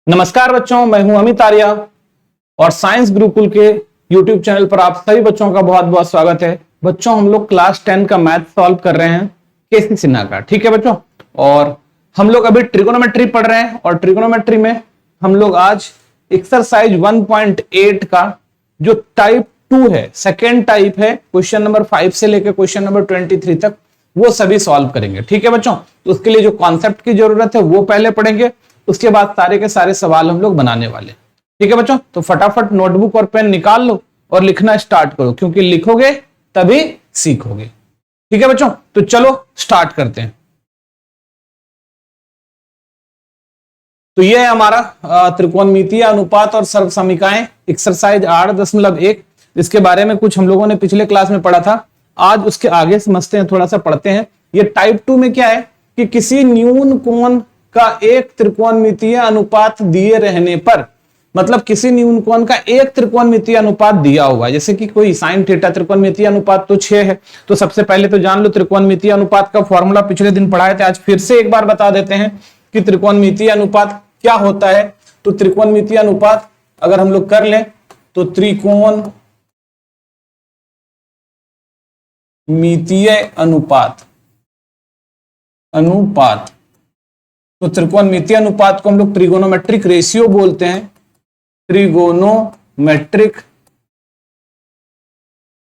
नमस्कार बच्चों, मैं हूं अमित आर्या और साइंस गुरुकुल के YouTube चैनल पर आप सभी बच्चों का बहुत बहुत स्वागत है। बच्चों, हम लोग क्लास 10 का मैथ सॉल्व कर रहे हैं केसी सिन्हा का। ठीक है बच्चों, और हम लोग अभी ट्रिगोनोमेट्री पढ़ रहे हैं और ट्रिगोनोमेट्री में हम लोग आज एक्सरसाइज 1.8 का जो टाइप 2 है, सेकेंड टाइप है, क्वेश्चन नंबर 5 से लेकर क्वेश्चन नंबर 23 तक वो सभी सॉल्व करेंगे। ठीक है बच्चों, तो उसके लिए जो कॉन्सेप्ट की जरूरत है वो पहले पढ़ेंगे, उसके बाद सारे के सारे सवाल हम लोग बनाने वाले। ठीक है बच्चों, तो फटाफट नोटबुक और पेन निकाल लो और लिखना स्टार्ट करो, क्योंकि लिखोगे तभी सीखोगे। ठीक है बच्चों, तो चलो स्टार्ट करते हैं। तो ये है हमारा त्रिकोणमितीय अनुपात और सर्वसमीकाएं एक्सरसाइज 8.1। इसके बारे में कुछ हम लोगों ने पिछले क्लास में पढ़ा था, आज उसके आगे समझते हैं, थोड़ा सा पढ़ते हैं। ये टाइप 2 में क्या है कि किसी न्यून कोण का एक त्रिकोणमितीय अनुपात दिए रहने पर, मतलब किसी न्यून कोण का एक त्रिकोणमितीय अनुपात दिया हुआ है, जैसे कि कोई साइन थीटा, त्रिकोणमितीय अनुपात तो 6 है। तो सबसे पहले तो जान लो त्रिकोणमितीय अनुपात का फॉर्मूला, पिछले दिन पढ़ाए थे, आज फिर से एक बार बता देते हैं कि त्रिकोणमितीय अनुपात क्या होता है। तो त्रिकोणमितीय अनुपात अगर हम लोग कर लें तो त्रिकोणमितीय अनुपात तो त्रिकोणमितीय अनुपात को हम लोग ट्रिगोनोमेट्रिक रेशियो बोलते हैं। ट्रिगोनोमेट्रिक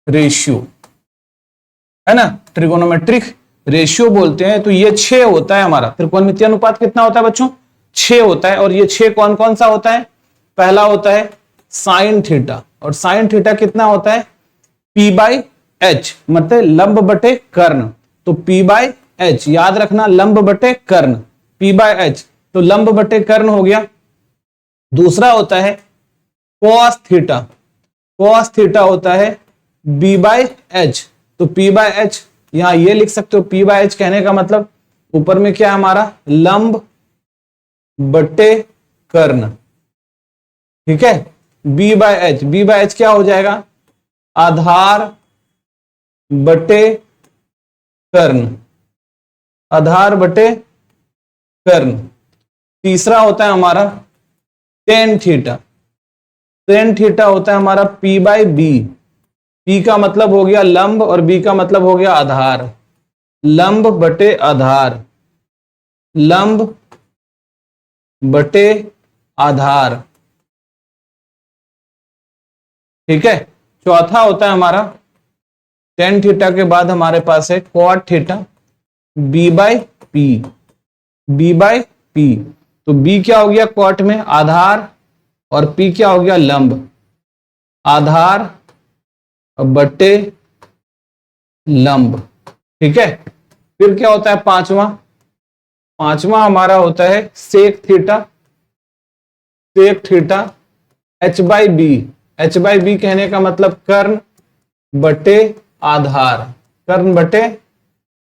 रेशियो है ना, ट्रिगोनोमेट्रिक रेशियो बोलते हैं। तो ये 6 होता है हमारा त्रिकोणमितीय अनुपात। कितना होता है बच्चों? 6 होता है। और ये 6 कौन कौन सा होता है? पहला होता है साइन थीटा, और साइन थीटा कितना होता है? P/H, मतलब लंब बटे कर्ण। तो P/H याद रखना, लंब बटे कर्ण, P/H, तो लंब बटे कर्ण हो गया। दूसरा होता है cos थीटा, cos थीटा होता है B/H, तो P/H यहां ये लिख सकते हो। P/H कहने का मतलब ऊपर में क्या है हमारा? लंब बटे कर्ण। ठीक है, B/H क्या हो जाएगा? आधार बटे कर्ण, आधार बटे कर्ण। तीसरा होता है हमारा टेन थीटा, टेन थीटा होता है हमारा P/B। P का मतलब हो गया लंब और B का मतलब हो गया आधार, लंब बटे आधार, लंब बटे आधार। ठीक है, चौथा होता है हमारा टेन थीटा के बाद हमारे पास है कॉट थीटा, B/P, B/P। तो B क्या हो गया कॉट में? आधार, और P क्या हो गया? लंब, आधार बटे लंब। ठीक है, फिर क्या होता है पांचवा हमारा होता है sec theta, sec theta H/B। H/B कहने का मतलब कर्ण बटे आधार, कर्ण बटे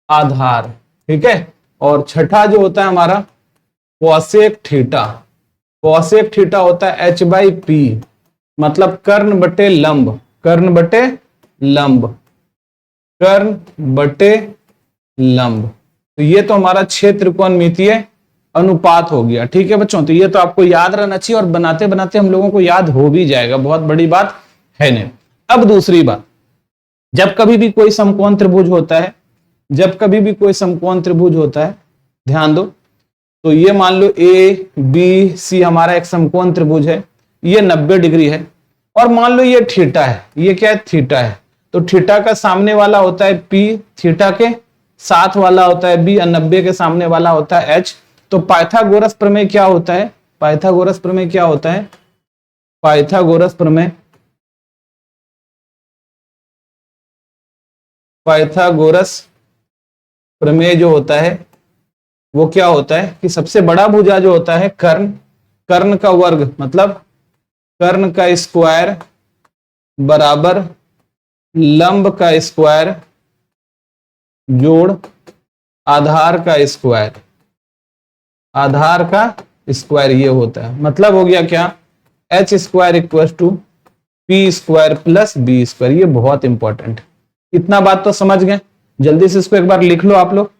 आधार। ठीक है, और छठा जो होता है हमारा कॉसेक थीटा, कॉसेक थीटा होता है H/P, मतलब कर्ण बटे लंब, कर्ण बटे लंब, कर्ण बटे लंब। तो ये तो हमारा 6 त्रिकोणमितीय अनुपात हो गया। ठीक है बच्चों, तो ये तो आपको याद रहना चाहिए, और बनाते बनाते हम लोगों को याद हो भी जाएगा, बहुत बड़ी बात है नहीं। अब दूसरी बात, जब कभी भी कोई समकोण त्रिभुज होता है, जब कभी भी कोई समकोण त्रिभुज होता है, ध्यान दो, तो ये मान लो ABC हमारा एक समकोण त्रिभुज है, ये 90 डिग्री है, और मान लो ये थीटा है, ये क्या है? थीटा है। तो थीटा का सामने वाला होता है P, थीटा के साथ वाला होता है B, और 90 के सामने वाला होता है H। तो पाइथागोरस प्रमेय क्या होता है? पाइथागोरस प्रमेय क्या होता है? पाइथागोरस प्रमेय, पाइथागोरस प्रमेय जो होता है वो क्या होता है कि सबसे बड़ा भुजा जो होता है कर्ण, कर्ण का वर्ग मतलब कर्ण का स्क्वायर बराबर लंब का स्क्वायर जोड़ आधार का स्क्वायर, आधार का स्क्वायर ये होता है। मतलब हो गया क्या? H square equal to P square plus B square. ये बहुत इंपॉर्टेंट, इतना बात तो समझ गए। जल्दी से इसको एक बार लिख लो, आप लोग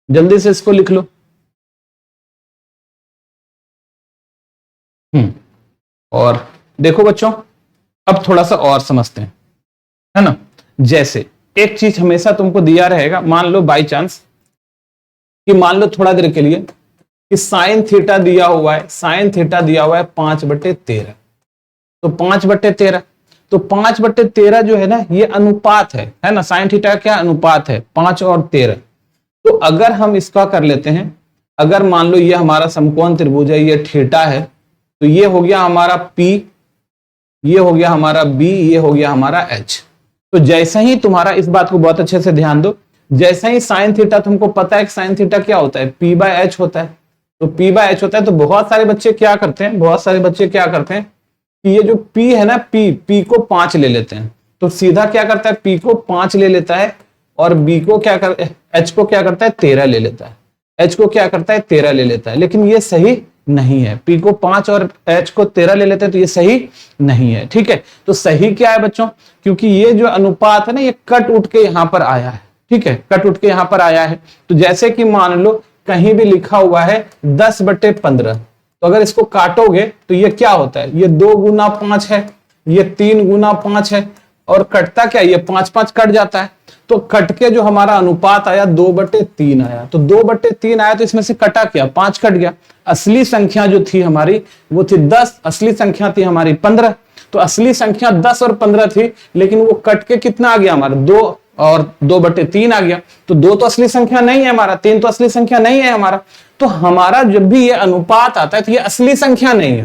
जल्दी से इसको लिख लो। और देखो बच्चों, अब थोड़ा सा और समझते हैं, है ना। जैसे एक चीज हमेशा तुमको दिया रहेगा, मान लो बाई चांस कि मान लो थोड़ा देर के लिए कि साइन थीटा दिया हुआ है, साइन थीटा दिया हुआ है 5/13, तो 5/13, तो 5/13 जो है ना ये अनुपात है ना। साइन थीटा क्या अनुपात है, 5 और 13। तो अगर हम इसका कर लेते हैं, अगर मान लो ये हमारा समकोण त्रिभुज है, ये थीटा है, तो ये हो गया हमारा P, ये हो गया हमारा B, ये हो गया हमारा H। तो जैसे ही तुम्हारा, इस बात को बहुत अच्छे से ध्यान दो, जैसे ही साइन थीटा, तुमको पता है कि साइन थीटा क्या होता है, P/H होता है, तो P/H होता है। तो बहुत सारे बच्चे क्या करते हैं, बहुत सारे बच्चे क्या करते हैं कि ये जो P है ना, P को 5 ले लेते हैं, तो सीधा क्या करता है, P को 5 ले लेता है और B को क्या कर, H को क्या करता है 13 ले लेता है, H को क्या करता है 13 ले लेता है। लेकिन ये सही नहीं है, P को 5 और H को 13 ले लेते हैं, तो ये सही नहीं है। ठीक है, तो सही क्या है बच्चों, क्योंकि ये जो अनुपात है ना, ये कट उठ के यहां पर आया है। ठीक है, कट उठ के यहां पर आया है। तो जैसे कि मान लो कहीं भी लिखा हुआ है 10/15, तो अगर इसको काटोगे तो ये क्या होता है, ये 2 गुना 5 है, ये 3 गुना 5 है, और कटता क्या, ये 5 कट जाता है। तो कट के जो हमारा अनुपात आया 2/3 आया, तो 2/3 आया, तो इसमें से कटा क्या, 5 कट गया। असली संख्या जो थी हमारी वो थी 10, असली संख्या थी हमारी 15। तो असली संख्या 10 और 15 थी, लेकिन वो कट के कितना आ गया हमारा 2 और 2/3 आ गया। तो 2 तो असली संख्या नहीं है हमारा, 3 तो असली संख्या नहीं है हमारा। तो हमारा जब भी ये अनुपात आता है तो ये असली संख्या नहीं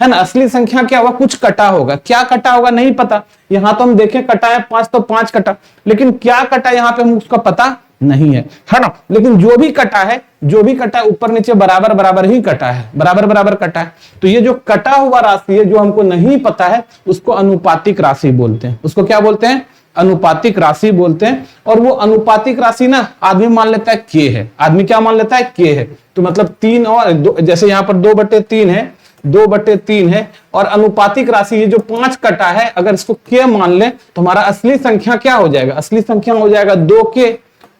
है ना। असली संख्या क्या होगा, कुछ कटा होगा, क्या कटा होगा नहीं पता। यहां तो हम देखें कटा है 5, तो 5 कटा, लेकिन क्या कटा यहाँ पे हम उसका पता नहीं है ना। लेकिन जो भी कटा है, जो भी कटा है ऊपर नीचे बराबर बराबर ही कटा है, बराबर बराबर कटा है। तो ये जो कटा हुआ राशि है, जो हमको नहीं पता है, उसको अनुपातिक राशि बोलते हैं। उसको क्या बोलते हैं, अनुपातिक राशि बोलते हैं। और वो अनुपातिक राशि ना आदमी मान लेता है k है, आदमी क्या मान लेता है k है। तो मतलब 3 और 2, जैसे यहाँ पर 2/3 है, 2/3 है, और अनुपातिक राशि ये जो 5 कटा है, अगर इसको k मान ले तो हमारा असली संख्या क्या हो जाएगा, असली संख्या हो जाएगा 2k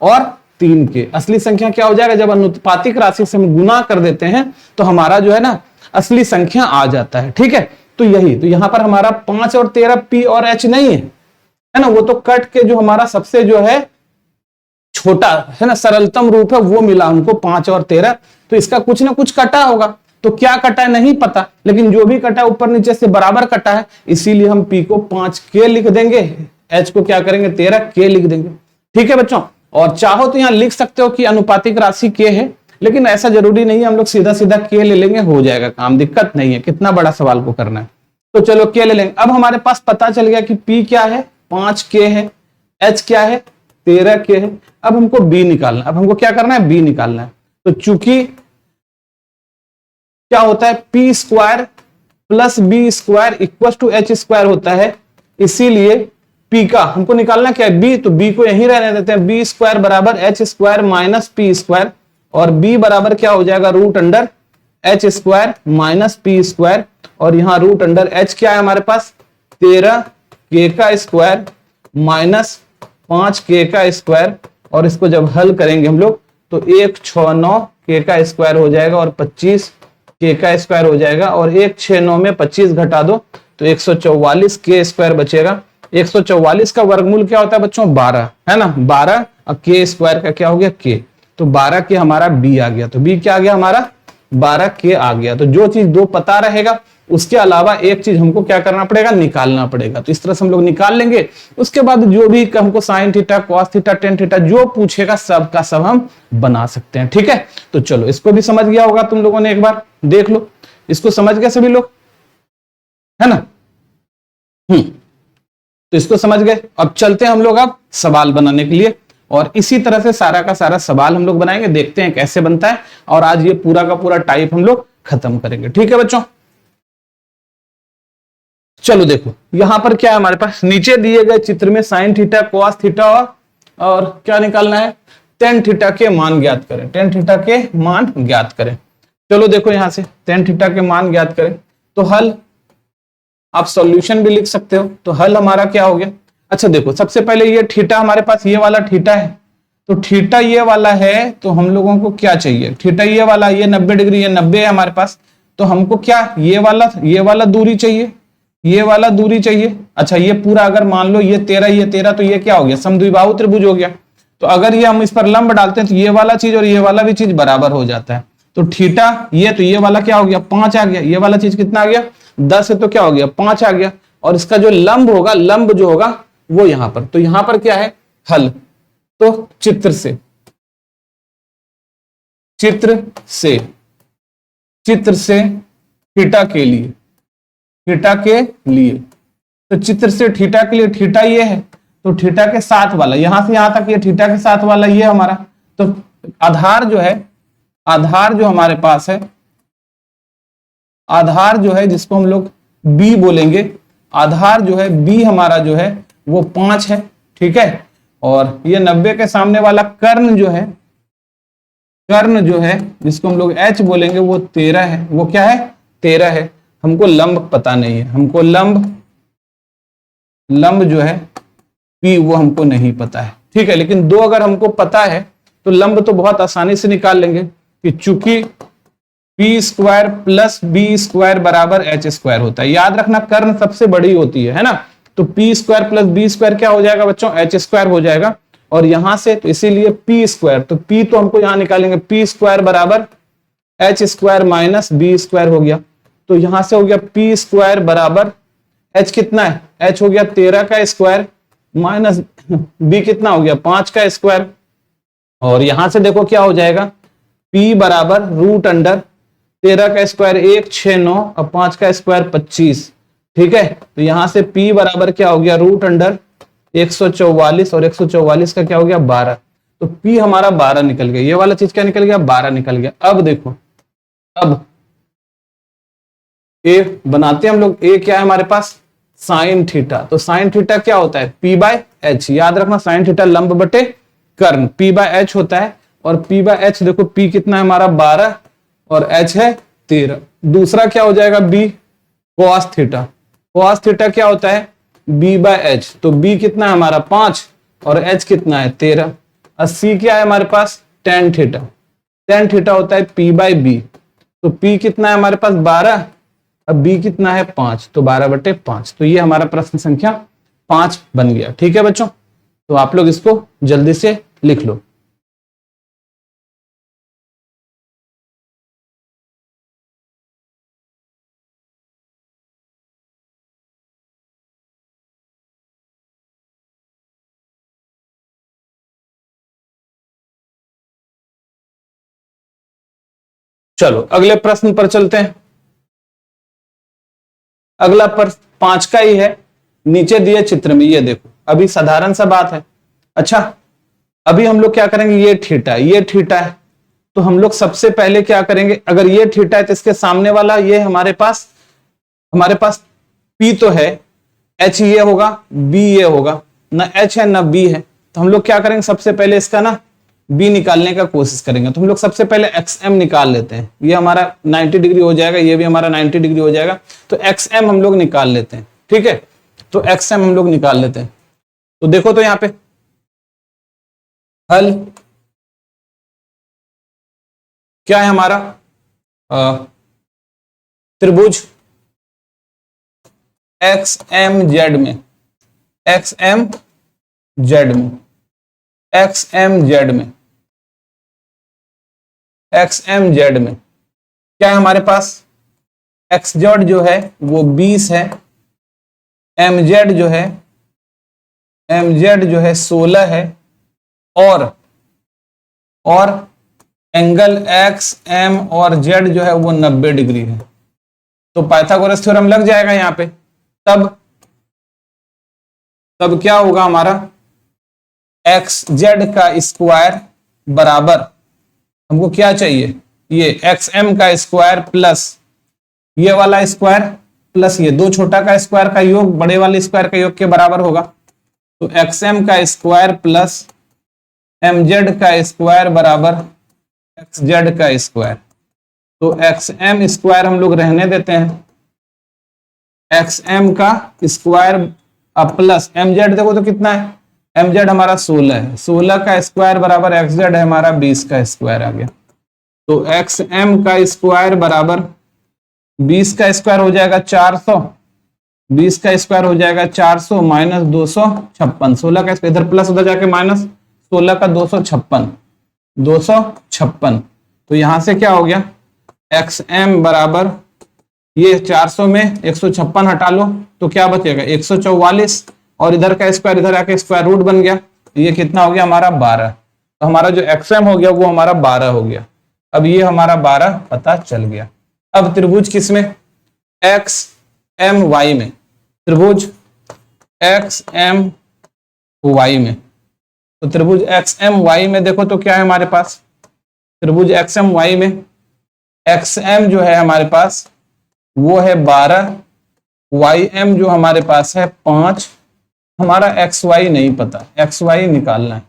और 3k। असली संख्या क्या हो जाएगा, जब अनुपातिक राशि से हम गुना कर देते हैं तो हमारा जो है ना असली संख्या आ जाता है। ठीक है, तो यही, तो यहां पर हमारा 5 और 13 P और H नहीं है ना, वो तो कट के जो हमारा सबसे जो है छोटा है ना, सरलतम रूप है, वो मिला हमको 5 और 13। तो इसका कुछ ना कुछ कटा होगा, तो क्या कटा है नहीं पता, लेकिन जो भी कटा है ऊपर नीचे से बराबर कटा है, इसीलिए हम P को 5k लिख देंगे, H को क्या करेंगे 13k लिख देंगे। ठीक है बच्चों, और चाहो तो यहां लिख सकते हो कि अनुपातिक राशि k है, लेकिन ऐसा जरूरी नहीं है, हम लोग सीधा सीधा k ले लेंगे, हो जाएगा काम, दिक्कत नहीं है। कितना बड़ा सवाल को करना है, तो चलो k ले लेंगे। अब हमारे पास पता चल गया कि P क्या है 5k है, H क्या है 13k है। अब हमको B निकालना, अब हमको क्या करना है, B निकालना है। तो चूंकि क्या होता है, P square plus B square equal to H square होता है, इसीलिए P का हमको निकालना क्या है, B, तो B को यहीं रहने देते हैं। B स्क्वायर बराबर H square minus P square, और B बराबर क्या हो जाएगा √H square minus P square, और यहाँ √H क्या है हमारे पास 13k का स्क्वायर माइनस 5k का स्क्वायर, और इसको जब हल करेंगे हम लोग तो 169k का स्क्वायर हो जाएगा और 25k का स्क्वायर हो जाएगा, और 169 में 25 घटा दो तो 144k स्क्वायर बचेगा। 144 का वर्गमूल क्या होता है बच्चों 12 है ना, 12 और k स्क्वायर का क्या हो गया k, तो 12k हमारा B आ गया। तो B क्या आ गया हमारा 12k आ गया। तो जो चीज 2 पता रहेगा, उसके अलावा एक चीज हमको क्या करना पड़ेगा, निकालना पड़ेगा। तो इस तरह से हम लोग निकाल लेंगे। उसके बाद जो भी हमको sine theta, cos theta, tan theta जो पूछेगा सब का सब हम बना सकते हैं। ठीक है, तो चलो इसको भी समझ गया होगा तुम लोगों ने, एक बार देख लो, इसको समझ गए सभी लोग, है ना। तो इसको समझ गए। अब चलते हैं हम लोग अब सवाल बनाने के लिए, और इसी तरह से सारा का सारा सवाल हम लोग बनाएंगे, देखते हैं कैसे बनता है, और आज ये पूरा का पूरा टाइप हम लोग खत्म करेंगे। ठीक है बच्चों, चलो देखो यहां पर क्या है हमारे पास, नीचे दिए गए चित्र में साइन थीटा, कॉस थीटा और क्या निकालना है, टेन थीटा के मान ज्ञात करें, टेन थीटा के मान ज्ञात करें। चलो देखो यहां से टेन थीटा के मान ज्ञात करें, तो हल आप सॉल्यूशन भी लिख सकते हो। तो हल हमारा क्या हो गया, अच्छा देखो सबसे पहले ये थीटा हमारे पास ये वाला थीटा है, तो थीटा ये वाला है, तो हम लोगों को क्या चाहिए, थीटा ये वाला, ये 90 डिग्री, ये 90 है हमारे पास, तो हमको क्या ये वाला दूरी चाहिए, ये वाला दूरी चाहिए। अच्छा ये पूरा अगर मान लो ये 13 तो ये क्या हो गया, समद्विबाहु त्रिभुज हो गया। तो अगर ये हम इस पर लंब डालते हैं तो ये वाला चीज और ये वाला भी चीज बराबर हो जाता है। तो थीटा ये, तो ये वाला क्या हो गया 5 आ गया, ये वाला चीज कितना आ गया 10 है, तो क्या हो गया 5 आ गया। और इसका जो लंब होगा, लंब जो होगा वो यहां पर, तो यहां पर क्या है हल। तो चित्र से थीटा के लिए, तो चित्र से थीटा के लिए थीटा ये है, तो थीटा के साथ वाला यहां से यहां तक, ये थीटा के साथ वाला ये हमारा। तो आधार जो है, आधार जो हमारे पास है, आधार जो है जिसको हम लोग बी बोलेंगे, आधार जो है बी हमारा जो है वो 5 है, ठीक है। और ये 90 के सामने वाला कर्ण जो है, कर्ण जो है जिसको हम लोग एच बोलेंगे वो 13 है। वो क्या है 13 है। हमको लंब पता नहीं है, हमको लंब जो है पी वो हमको नहीं पता है, ठीक है। लेकिन दो अगर हमको पता है तो लंब तो बहुत आसानी से निकाल लेंगे कि चूंकि P square plus B square बराबर एच स्क्वायर होता है। याद रखना कर्ण सबसे बड़ी होती है ना। तो P square plus B square क्या हो जाएगा बच्चों, एच स्क्वायर हो जाएगा। और यहां से तो इसीलिए पी स्क्वायर, तो पी तो हमको यहां निकालेंगे, पी स्क्वायर बराबर H square minus B square हो गया। तो यहां से हो गया पी स्क्वायर बराबर एच कितना है, एच हो गया 13 का स्क्वायर माइनस बी कितना हो गया 5 का स्क्वायर। और यहां से देखो क्या हो जाएगा, पी बराबर रूट अंडर 13 का स्क्वायर 1 6 9 और 5 का स्क्वायर 25, ठीक है। तो यहां से पी बराबर क्या हो गया रूट अंडर 144 और 144 का क्या हो गया 12। तो पी हमारा 12 निकल गया, ये वाला चीज क्या निकल गया 12 निकल गया। अब देखो, अब ए बनाते हैं हम लोग। ए क्या है हमारे पास साइन थीटा। तो साइन थीटा क्या होता है पी बाय एच। याद रखना साइन थीटा लंब बटे कर्ण पी बाय एच होता है। और पी बाय एच देखो पी कितना है हमारा 12 और एच है 13। दूसरा क्या हो जाएगा B cos theta. Cos theta क्या होता है बी बाय एच। तो बी कितना है हमारा 5 और एच कितना है 13। और सी क्या है हमारे पास टेन थीटा। टेन थीटा होता है पी बाय बी। तो पी कितना है हमारे पास 12, अब बी कितना है 5, तो 12/5। तो ये हमारा प्रश्न संख्या 5 बन गया, ठीक है बच्चों। तो आप लोग इसको जल्दी से लिख लो। चलो अगले प्रश्न पर चलते हैं। अगला प्रश्न 5 का ही है, नीचे दिए चित्र में। ये देखो अभी साधारण सा बात है। अच्छा अभी हम लोग क्या करेंगे, ये थीटा है, ये थीटा है। तो हम लोग सबसे पहले क्या करेंगे, अगर ये थीटा है तो इसके सामने वाला ये हमारे पास पी तो है, एच ये होगा, बी ये होगा, ना एच है ना बी है। तो हम लोग क्या करेंगे सबसे पहले इसका ना बी निकालने का कोशिश करेंगे। तो हम लोग सबसे पहले एक्स एम निकाल लेते हैं। ये हमारा 90 डिग्री हो जाएगा, ये भी हमारा 90 डिग्री हो जाएगा। तो एक्स एम हम लोग निकाल लेते हैं, ठीक है। तो एक्स एम हम लोग निकाल लेते हैं। तो देखो तो यहां पे हल क्या है हमारा त्रिभुज एक्स एम जेड में, एक्स एम जेड में, एक्स एम जेड में, एक्स एम जेड में क्या है हमारे पास, एक्स जेड जो है वो 20 है, एम जेड जो है, एम जेड जो है 16 है, और एंगल एक्स एम और जेड जो है वो 90 डिग्री है। तो पाइथागोरस थ्योरम लग जाएगा यहां पे। तब क्या होगा हमारा एक्स जेड का स्क्वायर बराबर, हमको क्या चाहिए, ये एक्स एम का स्क्वायर प्लस ये वाला स्क्वायर प्लस ये दो छोटा का स्क्वायर का योग बड़े वाले स्क्वायर का योग के बराबर होगा। तो एक्स एम का स्क्वायर प्लस एम जेड का स्क्वायर बराबर एक्स जेड का स्क्वायर। तो एक्स एम स्क्वायर हम लोग रहने देते हैं, एक्स एम का स्क्वायर प्लस एम जेड देखो तो कितना है, एम जेड हमारा 16 है, 16 का स्क्वायर बराबर एक्स जेड है हमारा 20 का स्क्वायर आ गया। तो एक्स एम का स्क्वायर बराबर 20 का स्क्वायर हो जाएगा 400, 20 का स्क्वायर हो जाएगा 400 माइनस 256, 16 का स्क्वायर इधर प्लस उधर जाके माइनस, 16 का 256, 256। तो यहां से क्या हो गया, एक्स एम बराबर ये 400 में 156 हटा लो तो क्या बचेगा 144, और इधर का स्क्वायर इधर आके स्क्वायर रूट बन गया, ये कितना हो गया हमारा 12। तो हमारा जो एक्स एम हो गया वो हमारा 12 हो गया। अब ये हमारा 12 पता चल गया। अब त्रिभुज किसमें, एक्स एम वाई में, त्रिभुज एक्स एम वाई में। तो त्रिभुज एक्स एम वाई में देखो तो क्या है हमारे पास, त्रिभुज एक्स एम वाई में एक्स एम जो है हमारे पास वो है 12, वाई एम जो हमारे पास है 5। हमारा एक्स वाई नहीं पता, एक्स वाई निकालना है,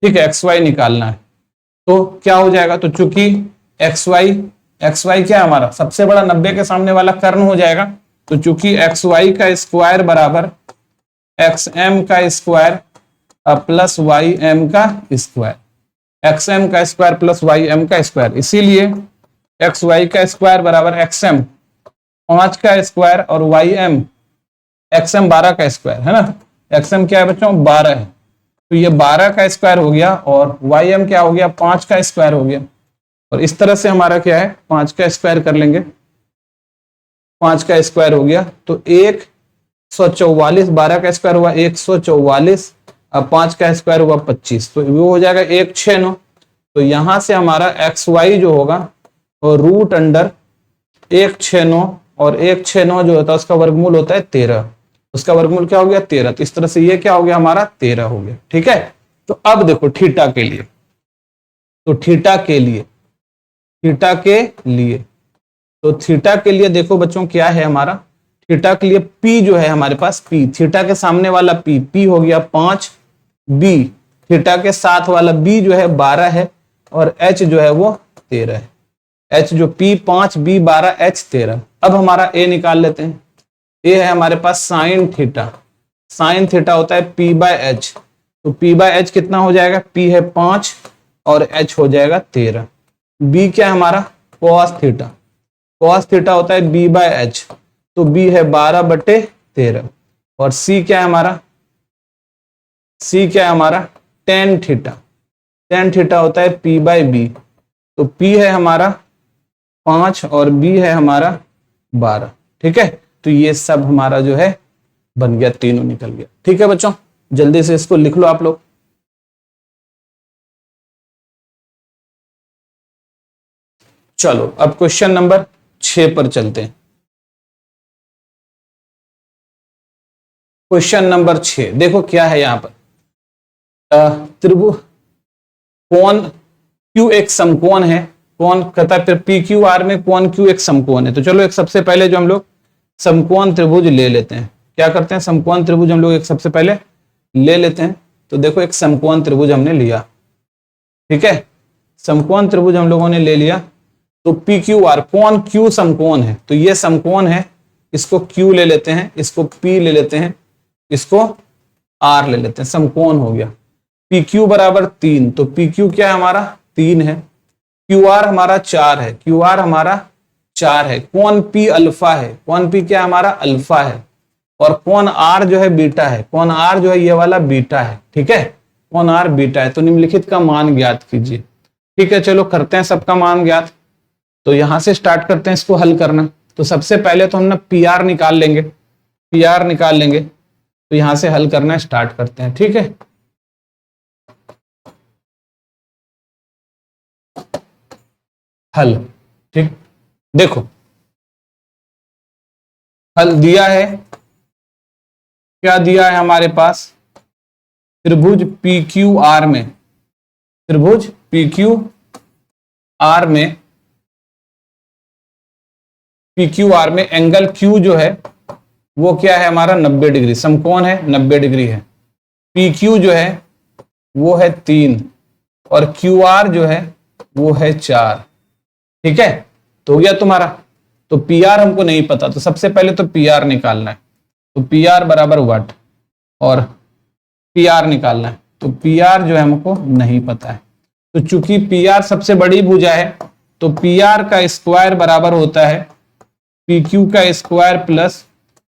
ठीक है, एक्स वाई निकालना है। तो क्या हो जाएगा, तो चूंकि एक्स वाई क्या है हमारा, सबसे बड़ा 90 के सामने वाला कर्ण हो जाएगा। तो चूंकि एक्स वाई का स्क्वायर बराबर एक्स एम का स्क्वायर प्लस वाई एम का स्क्वायर, एक्स एम का स्क्वायर प्लस वाई एम का स्क्वायर, इसीलिए एक्स वाई का स्क्वायर बराबर एक्स एम 5 का स्क्वायर और वाई एम एक्स एम 12 का स्क्वायर है ना। एक्स एम क्या है बच्चों 12 है, तो ये 12 का स्क्वायर हो गया और वाई एम क्या हो गया 5 का स्क्वायर हो गया। और इस तरह से हमारा क्या है 5 का स्क्वायर कर लेंगे, 5 का स्क्वायर हो गया तो 144, 12 का स्क्वायर हुआ 144, अब 5 का स्क्वायर हुआ 25, तो वो हो जाएगा 169। तो यहां से हमारा एक्स वाई जो होगा वो रूट अंडर 169, और 169 जो होता है उसका वर्गमूल होता है 13, उसका वर्गमूल क्या हो गया 13। तो इस तरह से ये क्या हो गया हमारा 13 हो गया, ठीक है। तो अब देखो थीटा के लिए, तो थीटा के लिए तो थीटा के लिए देखो बच्चों क्या है हमारा, थीटा के लिए P जो है हमारे पास P, थीटा के सामने वाला P हो गया 5, B थीटा के साथ वाला B जो है 12 है, और H जो है वो 13 है। H जो P 5, B 12, H 13। अब हमारा A निकाल लेते हैं। A है हमारे पास साइन थीटा, साइन थीटा होता है P बाय H, तो P बाय H कितना हो जाएगा, P है 5 और H हो जाएगा 13। B क्या है हमारा cos थीटा, cos थीटा होता है B बाय H, तो B है 12/13, और C क्या है हमारा, C क्या है हमारा tan थीटा, tan थीटा होता है P बाय B, तो P है हमारा 5 और B है हमारा 12, ठीक है। तो ये सब हमारा जो है बन गया, तीनों निकल गया, ठीक है बच्चों। जल्दी से इसको लिख लो आप लोग। चलो अब क्वेश्चन नंबर 6 पर चलते हैं। क्वेश्चन नंबर 6 देखो क्या है यहां पर, त्रिभुज कोण Q एक समकोण है, कोण कहता है फिर PQR में कोण Q एक समकोण है। तो चलो एक सबसे पहले जो हम लोग समकोण त्रिभुज ले लेते हैं, क्या करते हैं समकोण त्रिभुज हम लोग एक सबसे पहले ले लेते हैं। तो देखो एक समकोण त्रिभुज हमने लिया, ठीक है, समकोण त्रिभुज हम लोगों ने ले लिया। तो PQR कोण Q समकोण है, तो ये समकोण है, इसको Q ले लेते हैं, इसको P ले लेते हैं, इसको R ले लेते हैं, समकोण हो गया। PQ बराबर 3, तो PQ क्या है हमारा 3 है, QR हमारा 4 है, QR हमारा 4 है, कोण P अल्फा है, कोण P क्या हमारा अल्फा है, और कोण R जो है बीटा है, कोण R जो है ये वाला बीटा है, ठीक है, कोण R बीटा है। तो निम्नलिखित का मान ज्ञात कीजिए, ठीक है। चलो करते हैं सबका मान ज्ञात। तो यहां से स्टार्ट करते हैं इसको हल करना। तो सबसे पहले तो हम ना PR निकाल लेंगे, PR निकाल लेंगे। तो यहां से हल करना स्टार्ट करते हैं, ठीक है। हल, ठीक, देखो हल दिया है, क्या दिया है हमारे पास, त्रिभुज PQR में, त्रिभुज PQR में, PQR में एंगल Q जो है वो क्या है हमारा 90 डिग्री, समकोण है 90 डिग्री है। PQ जो है वो है 3 और QR जो है वो है 4, ठीक है। तो हो गया तुम्हारा। तो PR हमको नहीं पता, तो सबसे पहले तो PR निकालना है। तो PR बराबर व्हाट, और PR निकालना है। तो PR जो है हमको नहीं पता है, तो चूंकि PR सबसे बड़ी भुजा है तो PR का स्क्वायर बराबर होता है पी क्यू का स्क्वायर प्लस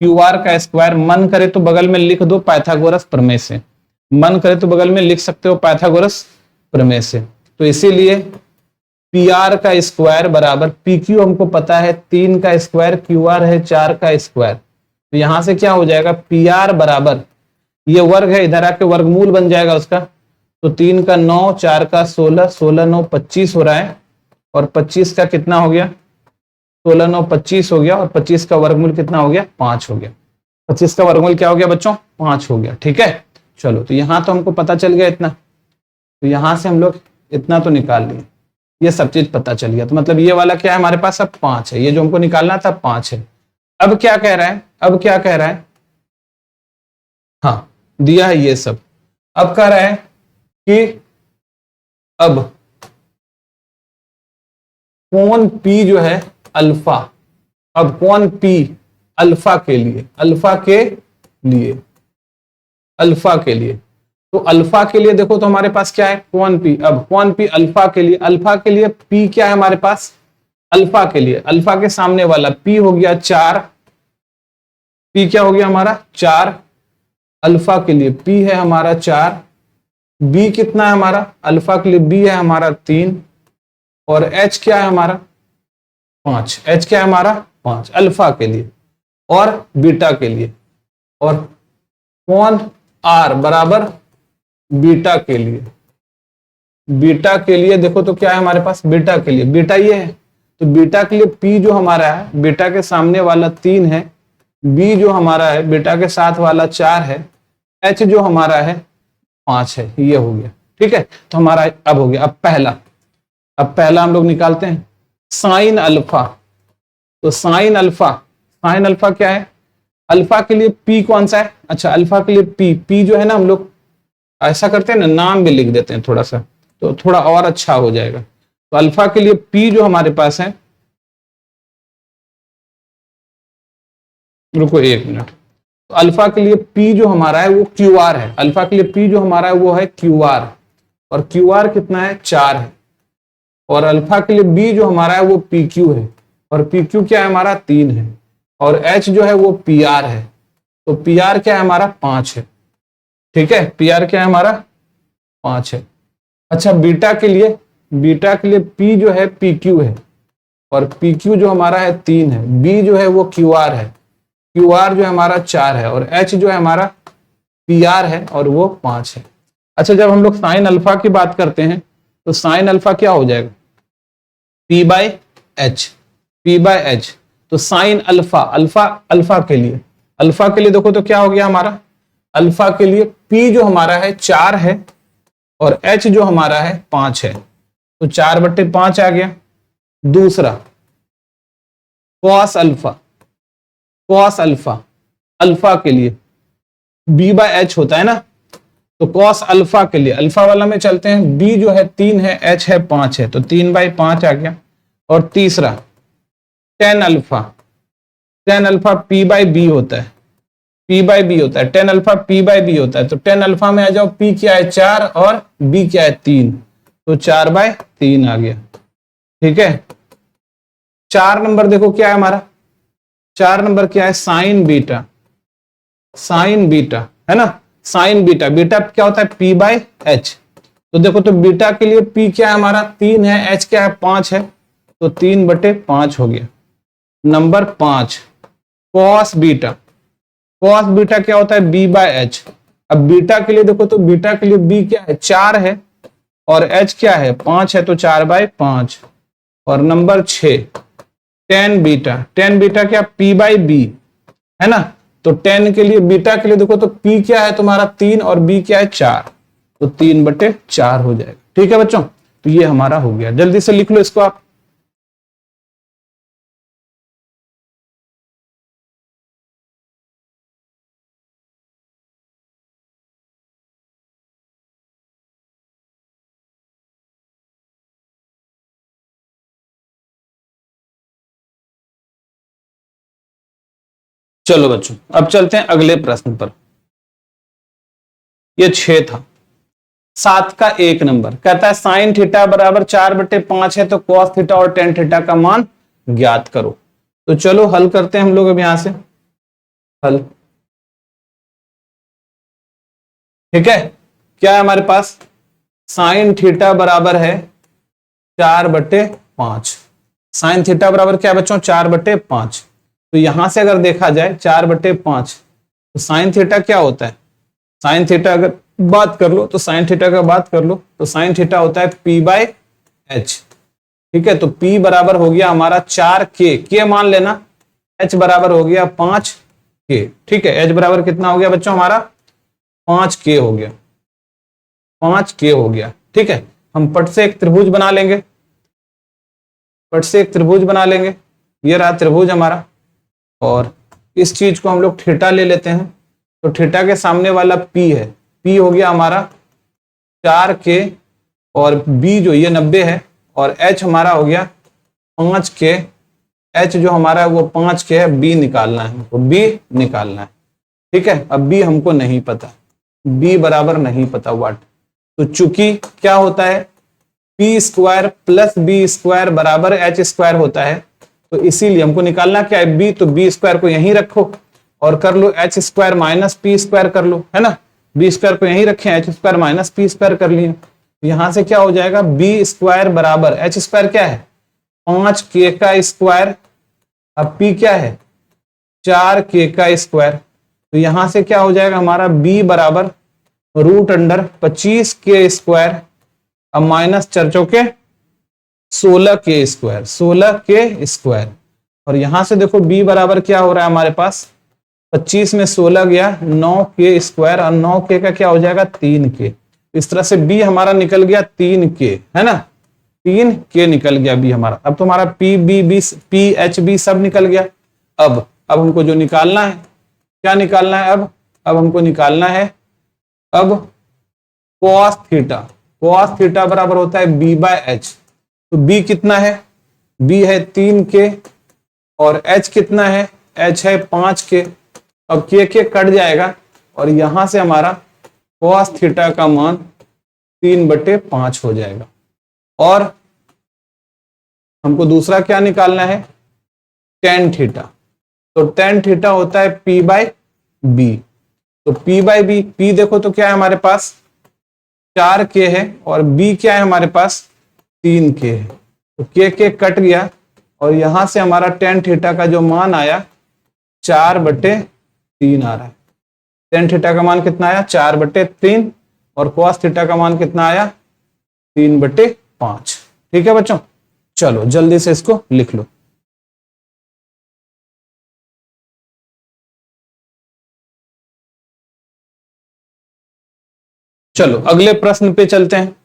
क्यू आर का स्क्वायर। मन करे तो बगल में लिख दो पाइथागोरस प्रमेय से, मन करे तो बगल में लिख सकते हो पाइथागोरस प्रमेय से। तो इसीलिए पी आर का स्क्वायर बराबर पी क्यू हमको पता है 3 का स्क्वायर, क्यू आर है 4 का स्क्वायर। तो यहां से क्या हो जाएगा, पी आर बराबर ये वर्ग है, इधर आके वर्गमूल बन जाएगा उसका। तो 3 का 9, 4 का 16, 16 9 25 हो रहा है, और 25 का कितना हो गया, 16 9 25 हो गया, और 25 का वर्गमूल कितना हो गया, 5 हो गया। 25 का वर्गमूल क्या हो गया बच्चों, 5 हो गया। ठीक है, चलो तो यहां तो हमको पता चल गया इतना, तो यहां से हम लोग इतना तो निकाल लिए, ये सब चीज पता चल गया। तो मतलब ये वाला क्या है हमारे पास, अब 5 है, ये जो हमको निकालना था 5 है। अब क्या कह रहा है, अब क्या कह रहा है, हाँ दिया है ये सब। अब कह रहा है कि अब कोण P जो है अल्फा, अब कोण P अल्फा के लिए, अल्फा के लिए, अल्फा के लिए, तो अल्फा के लिए देखो तो हमारे पास क्या है, कोण P। अब कोण P अल्फा के लिए, अल्फा के लिए P क्या है हमारे पास, अल्फा के लिए, अल्फा के सामने वाला P हो गया 4, P क्या हो गया हमारा 4, अल्फा के लिए P है हमारा 4, B कितना है हमारा, अल्फा के लिए B है हमारा 3, और H क्या है हमारा 5, H क्या है हमारा 5 अल्फा के लिए और बीटा के लिए, और कोण R बराबर बीटा के लिए, बीटा के लिए देखो तो क्या है हमारे पास, बीटा के लिए, बीटा ये है, तो बीटा के लिए P जो हमारा है, बीटा के सामने वाला 3 है, B जो हमारा है बीटा के साथ वाला 4 है, H जो हमारा है 5 है, ये हो गया। ठीक है, तो हमारा अब हो गया, अब पहला हम लोग निकालते हैं साइन अल्फा। तो साइन अल्फा, साइन अल्फा क्या है, अल्फा के लिए P कौन सा है, अच्छा अल्फा के लिए P जो है ना, हम लोग ऐसा करते हैं ना, नाम भी लिख देते हैं थोड़ा सा, तो थोड़ा और अच्छा हो जाएगा। तो अल्फा के लिए P जो हमारे पास है, रुको 1 मिनट, तो अल्फा के लिए P जो हमारा है वो क्यू आर है, अल्फा के लिए P जो हमारा है वो है क्यू आर, और क्यू आर कितना है 4 है, और अल्फा के लिए B जो हमारा है वो पी क्यू है, और पी क्यू क्या है हमारा 3 है, और H जो है वो पी आर है, तो पी आर क्या है हमारा 5 है। ठीक है, पी आर क्या है हमारा 5 है। अच्छा बीटा के लिए P जो है पी क्यू है, और पी क्यू जो हमारा है 3 है, B जो है वो क्यू आर है, क्यू आर जो है हमारा 4 है, और H जो है हमारा पी आर है और वो 5 है। अच्छा जब हम लोग साइन अल्फा की बात करते हैं तो साइन अल्फा क्या हो जाएगा, P बाई एच, तो साइन अल्फा, अल्फा के लिए देखो तो क्या हो गया हमारा, अल्फा के लिए P जो हमारा है 4 है, और H जो हमारा है 5 है, तो 4/5 आ गया। दूसरा कॉस अल्फा, अल्फा के लिए B बाय एच होता है ना, तो कॉस अल्फा के लिए, अल्फा वाला में चलते हैं, B जो है 3 है, H है 5 है, तो 3/5 आ गया। और तीसरा tan alpha P by B होता है, tan alpha P by B होता है, तो टेन अल्फा में आ जाओ, P क्या है 4 और B क्या है 3, तो 4/3 आ गया। ठीक है, 4 नंबर देखो क्या है हमारा, 4 नंबर क्या है, साइन बीटा है ना, साइन बीटा क्या होता है P बाई एच, तो देखो तो बीटा के लिए P क्या है हमारा 3 है, H क्या है 5 है, तो 3/5 हो गया। नंबर 5 कॉस बीटा क्या होता है B बाय एच, अब बीटा के लिए देखो तो बीटा के लिए B क्या है 4 है, और H क्या है 5 है, तो 4/5। और नंबर 6 टेन बीटा क्या P बाई बी है ना, तो 10 के लिए बीटा के लिए देखो तो P क्या है तुम्हारा 3 और B क्या है 4, तो 3/4 हो जाएगा। ठीक है बच्चों, तो ये हमारा हो गया, जल्दी से लिख लो इसको आप। चलो बच्चों अब चलते हैं अगले प्रश्न पर। ये 6 था। 7 का 1 नंबर कहता है साइन थीटा बराबर 4/5 है, तो कॉस थीटा और टेन थीटा का मान ज्ञात करो। तो चलो हल करते हैं हम लोग अब यहां से हल। ठीक है, क्या है हमारे पास, साइन थीटा बराबर है 4/5। साइन थीटा बराबर क्या है बच्चों, 4/5। तो यहां से अगर देखा जाए 4/5, तो साइन थीटा क्या होता है, साइन थीटा अगर बात कर लो तो साइन थीटा का बात कर लो तो साइन थीटा होता है P/H। ठीक है, तो P बराबर हो गया हमारा 4K मान लेना, H बराबर हो गया 5K। ठीक है, H बराबर कितना हो गया बच्चों हमारा 5K हो गया, 5K हो गया। ठीक है, हम पट से एक त्रिभुज बना लेंगे, पट से एक त्रिभुज बना लेंगे, ये रहा त्रिभुज हमारा, और इस चीज को हम लोग थीटा ले लेते हैं। तो थीटा के सामने वाला P है, P हो गया हमारा 4K, और B जो ये 90 है, और H हमारा हो गया 5K। H जो हमारा है वो 5K है, B निकालना है हमको, B निकालना है। ठीक है, अब B हमको नहीं पता, B बराबर नहीं पता वाट। तो चूंकि क्या होता है, P² + B² बराबर H² होता है, तो इसीलिए हमको निकालना क्या है B, तो B² को यहीं रखो और कर लो H² - P² कर लो, है ना। B² को यहीं रखें, H² - P² कर लिए। यहां से क्या हो जाएगा, B² बराबर H² क्या है 5K का स्क्वायर, अब P क्या है 4K का स्क्वायर। तो यहां से क्या हो जाएगा हमारा B बराबर √25K², अब माइनस 4 चौके 16K², 16K²। और यहां से देखो B बराबर क्या हो रहा है हमारे पास, 25 में 16 गया 9K², और 9K का क्या हो जाएगा 3K। इस तरह से B हमारा निकल गया 3K, है ना, 3K निकल गया B हमारा। अब तो हमारा PHB सब निकल गया। अब हमको जो निकालना है, क्या निकालना है, अब हमको निकालना है अब cos थीटा। cos थीटा बराबर होता है B/H। तो B कितना है, B है 3K, और H कितना है, H है 5K। अब K कट जाएगा, और यहां से हमारा cos थीटा का मान 3/5 हो जाएगा। और हमको दूसरा क्या निकालना है, tan थीटा। तो tan थीटा होता है P/B। तो P/B, P देखो तो क्या है हमारे पास 4K है, और B क्या है हमारे पास 3K है। तो K कट गया, और यहां से हमारा tan थीटा का जो मान आया 4/3 आ रहा है। tan थीटा का मान कितना आया 4/3, और cos थीटा का मान कितना आया 3/5। ठीक है बच्चों, चलो जल्दी से इसको लिख लो। चलो अगले प्रश्न पे चलते हैं।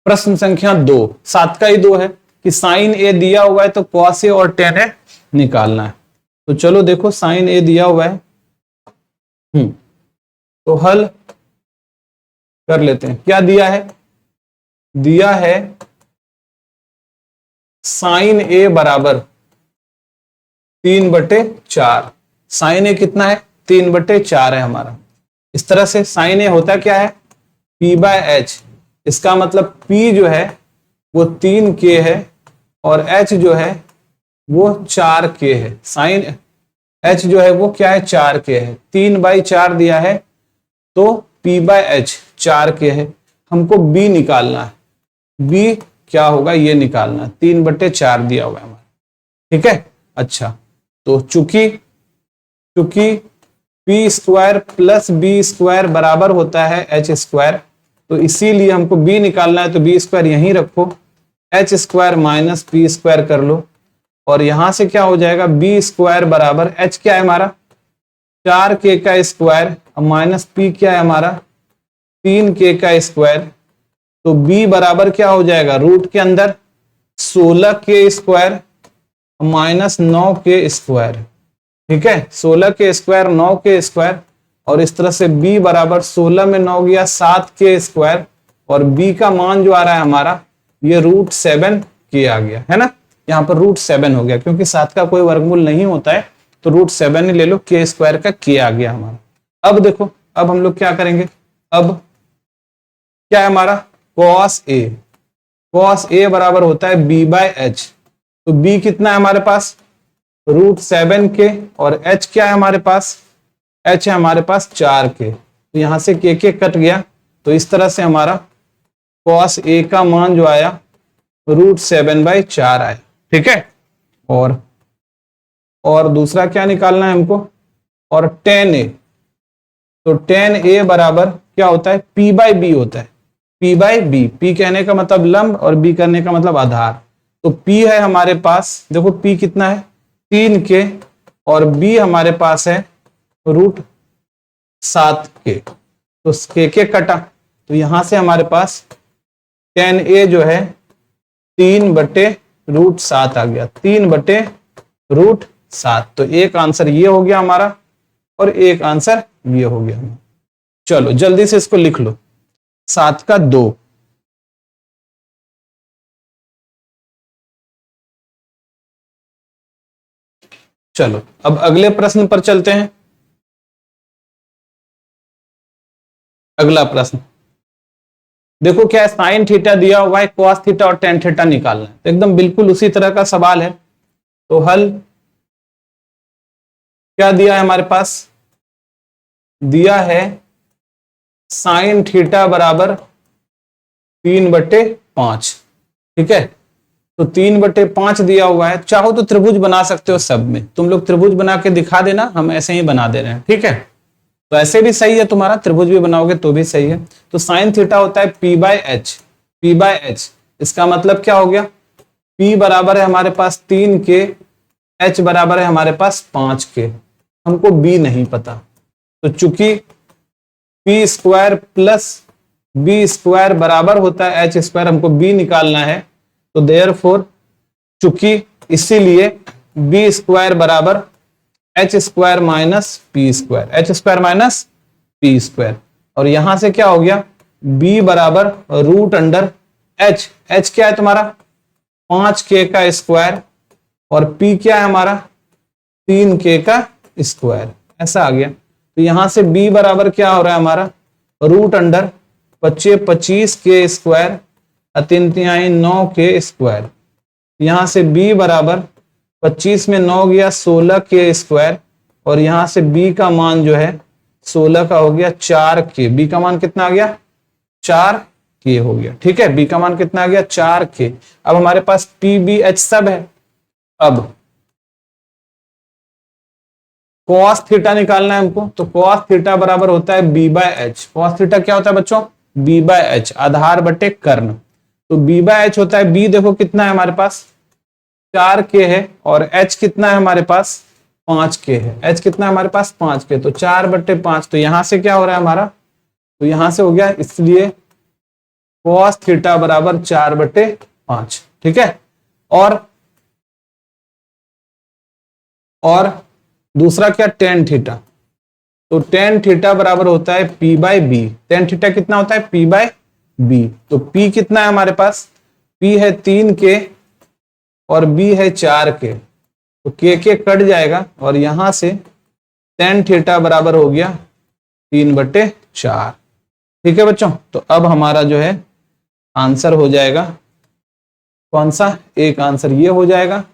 प्रश्न संख्या 2, 7 का ही 2 है कि साइन A दिया हुआ है तो cos A और tan A निकालना है। तो चलो देखो, साइन A दिया हुआ है, तो हल कर लेते हैं। क्या दिया है, दिया है साइन A बराबर 3/4। साइन A कितना है 3/4 है हमारा। इस तरह से साइन A होता क्या है P/H। इसका मतलब P जो है वो 3K है, और H जो है वो 4K है। साइन H जो है वो क्या है 4K है, 3/4 दिया है, तो P/H 4K है। हमको B निकालना है, B क्या होगा ये निकालना है, 3/4 दिया हुआ है हमारा। ठीक है, अच्छा, तो चूंकि P² + B² बराबर होता है H², तो इसीलिए हमको B निकालना है। तो B² यहीं रखो, H² - P² कर लो, और यहां से क्या हो जाएगा B² बराबर H क्या है हमारा 4K का स्क्वायर, माइनस P क्या है हमारा 3K का स्क्वायर। तो B बराबर क्या हो जाएगा, रूट के अंदर 16K² - 9K²। ठीक है, 16K², 9K², और इस तरह से B बराबर 16 में 9 गया 7K², और B का मान जो आ रहा है हमारा ये √7K आ गया, है ना। यहाँ पर √7 हो गया, क्योंकि 7 का कोई वर्गमूल नहीं होता है, तो √7 ही ले लो, K² का K आ गया हमारा। अब देखो, अब हम लोग क्या करेंगे, अब क्या है हमारा cos A। कॉस ए बराबर होता है बी बाय एच। तो बी कितना है हमारे पास, √7 के, और एच क्या है हमारे पास, एच है हमारे पास 4 के। तो यहां से के कट गया, तो इस तरह से हमारा कॉस ए का मान जो आया √7/4 आया। ठीक है, और दूसरा क्या निकालना है हमको, और tan a। तो tan a बराबर क्या होता है, p बाई बी होता है, p बाई बी। p कहने का मतलब लंब और b करने का मतलब आधार। तो p है हमारे पास, देखो p कितना है 3 के, और b हमारे पास है √7 के। तो के कटा, तो यहां से हमारे पास tan a जो है 3/√7 आ गया, 3/√7। तो एक आंसर ये हो गया हमारा, और एक आंसर ये हो गया। चलो जल्दी से इसको लिख लो, 7 का 2। चलो अब अगले प्रश्न पर चलते हैं। अगला प्रश्न देखो क्या है, साइन थीटा दिया हुआ है, कॉस थीटा और टेन थीटा निकालना है। तो एकदम बिल्कुल उसी तरह का सवाल है। तो हल क्या दिया है हमारे पास, दिया है साइन थीटा बराबर 3/5। ठीक है, तो 3/5 दिया हुआ है। चाहो तो त्रिभुज बना सकते हो, सब में तुम लोग त्रिभुज बना के दिखा देना, हम ऐसे ही बना दे रहे हैं। ठीक है, तो ऐसे भी सही है तुम्हारा, त्रिभुज भी बनाओगे तो भी सही है। तो साइन थीटा होता है p/h, p/h। इसका मतलब क्या हो गया, p बराबर है हमारे पास 3 के, h बराबर है हमारे पास 5 के। हमको b नहीं पता, तो चूंकि p² प्लस b² बराबर होता है h², हमको b निकालना है। तो देयरफॉर चूंकि इसीलिए b² बराबर h² minus p², h² minus p²। और यहां से क्या हो गया, b बराबर √h, h क्या है तुम्हारा 5k का स्क्वायर, और p क्या है हमारा 3k का स्क्वायर, ऐसा आ गया। तो यहां से b बराबर क्या हो रहा है हमारा √25k², 3×9k²। यहां से b बराबर 25 में 9 गया 16k², और यहां से b का मान जो है 16 का हो गया 4k। b का मान कितना आ गया 4k हो गया। ठीक है, b का मान कितना आ गया 4k। अब हमारे पास p b h सब है। अब cos थीटा निकालना है हमको। तो cos थीटा बराबर होता है b/h। cos थीटा क्या होता है बच्चों, b/h, आधार बटे कर्ण। तो b/h होता है, b देखो कितना है हमारे पास 4k है, और h कितना है हमारे पास 5k है। h कितना है हमारे पास 5k, तो 4/5। तो यहां से क्या हो रहा है हमारा, तो यहां से हो गया, इसलिए cos थीटा बराबर 4/5। ठीक है, और दूसरा क्या tan थीटा। तो tan थीटा बराबर होता है p/b। tan थीटा कितना होता है p/b। तो p कितना है हमारे पास, p है 3k, और b है 4k। तो के कट जाएगा, और यहां से tan थीटा बराबर हो गया 3/4। ठीक है बच्चों, तो अब हमारा जो है आंसर हो जाएगा कौन सा, एक आंसर ये हो जाएगा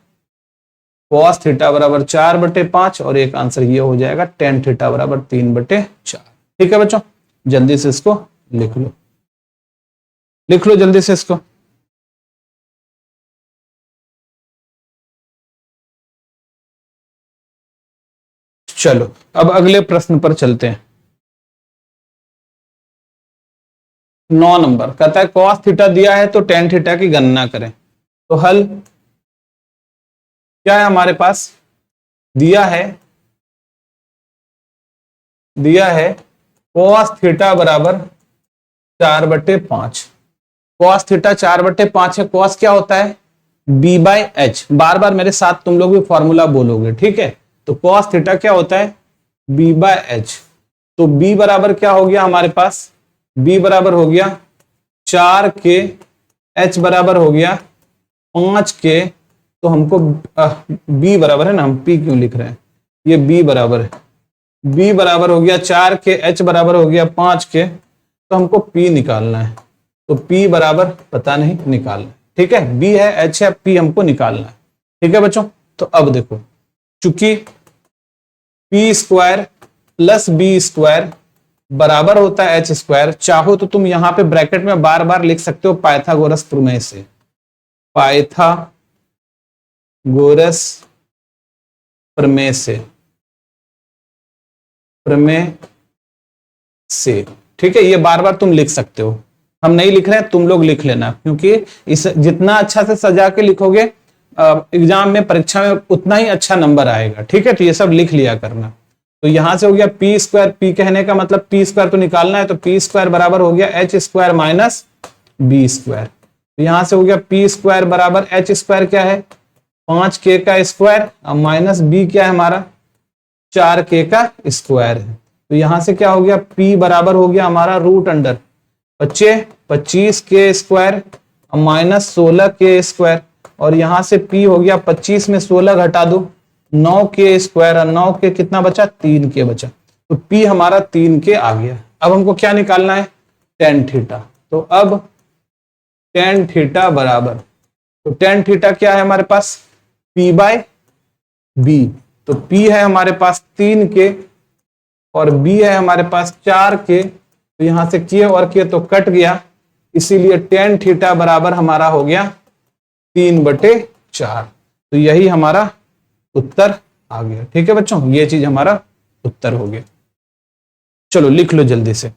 cos थीटा बराबर 4/5, और एक आंसर ये हो जाएगा tan थीटा बराबर 3/4। ठीक है बच्चों, जल्दी से इसको लिख लो, लिख लो जल्दी से इसको। चलो अब अगले प्रश्न पर चलते हैं। 9 नंबर कहता है cos थीटा दिया है तो tan थीटा की गणना करें। तो हल क्या है हमारे पास, दिया है cos थीटा बराबर 4/5। cos थीटा 4/5 है। cos क्या होता है b/h। बार बार मेरे साथ तुम लोग भी फॉर्मूला बोलोगे। ठीक है, तो cos थीटा क्या होता है b/h। तो b बराबर क्या हो गया हमारे पास, b बराबर हो गया 4k, h बराबर हो गया 5k। तो हमको b बराबर है ना, हम p क्यों लिख रहे हैं, ये b बराबर है, b बराबर हो गया 4k, h बराबर हो गया 5k। तो हमको p निकालना है। तो P बराबर पता नहीं, निकालना। ठीक है, B है, H है, P हमको निकालना है। ठीक है बच्चों, तो अब देखो, चूंकि P square plus B square बराबर होता है H स्क्वायर, चाहो तो तुम यहां पे ब्रैकेट में बार बार लिख सकते हो पाइथागोरस प्रमेय से, पाइथागोरस प्रमेय से, प्रमेय से। ठीक है, ये बार बार तुम लिख सकते हो, हम नहीं लिख रहे हैं, तुम लोग लिख लेना, क्योंकि इस जितना अच्छा से सजा के लिखोगे एग्जाम में, परीक्षा में, उतना ही अच्छा नंबर आएगा। ठीक है, तो ये सब लिख लिया करना। तो यहां से हो गया P स्क्वायर, P कहने का मतलब P स्क्वायर तो निकालना है, तो P स्क्वायर बराबर हो गया H square minus B square. तो यहां से हो गया P स्क्वायर बराबर H स्क्वायर क्या है 5K का स्क्वायर, और माइनस B क्या है हमारा 4K का स्क्वायर है। तो यहां से क्या हो गया, P बराबर हो गया हमारा रूट अंडर बच्चे 25K square minus 16K square, और यहां से P हो गया 25 में 16 घटा दो 9K स्क्वायर, और 9K कितना बचा 3K बचा। तो P हमारा 3K आ गया। अब हमको क्या निकालना है, टेन थीटा। तो अब टेन थीटा बराबर, तो टेन थीटा क्या है हमारे पास P बाय B। तो P है हमारे पास 3K और B है हमारे पास 4K। तो यहां से K और K तो कट गया, इसीलिए टेन थीटा बराबर हमारा हो गया 3/4। तो यही हमारा उत्तर आ गया। ठीक है बच्चों, ये चीज हमारा उत्तर हो गया। चलो लिख लो जल्दी से।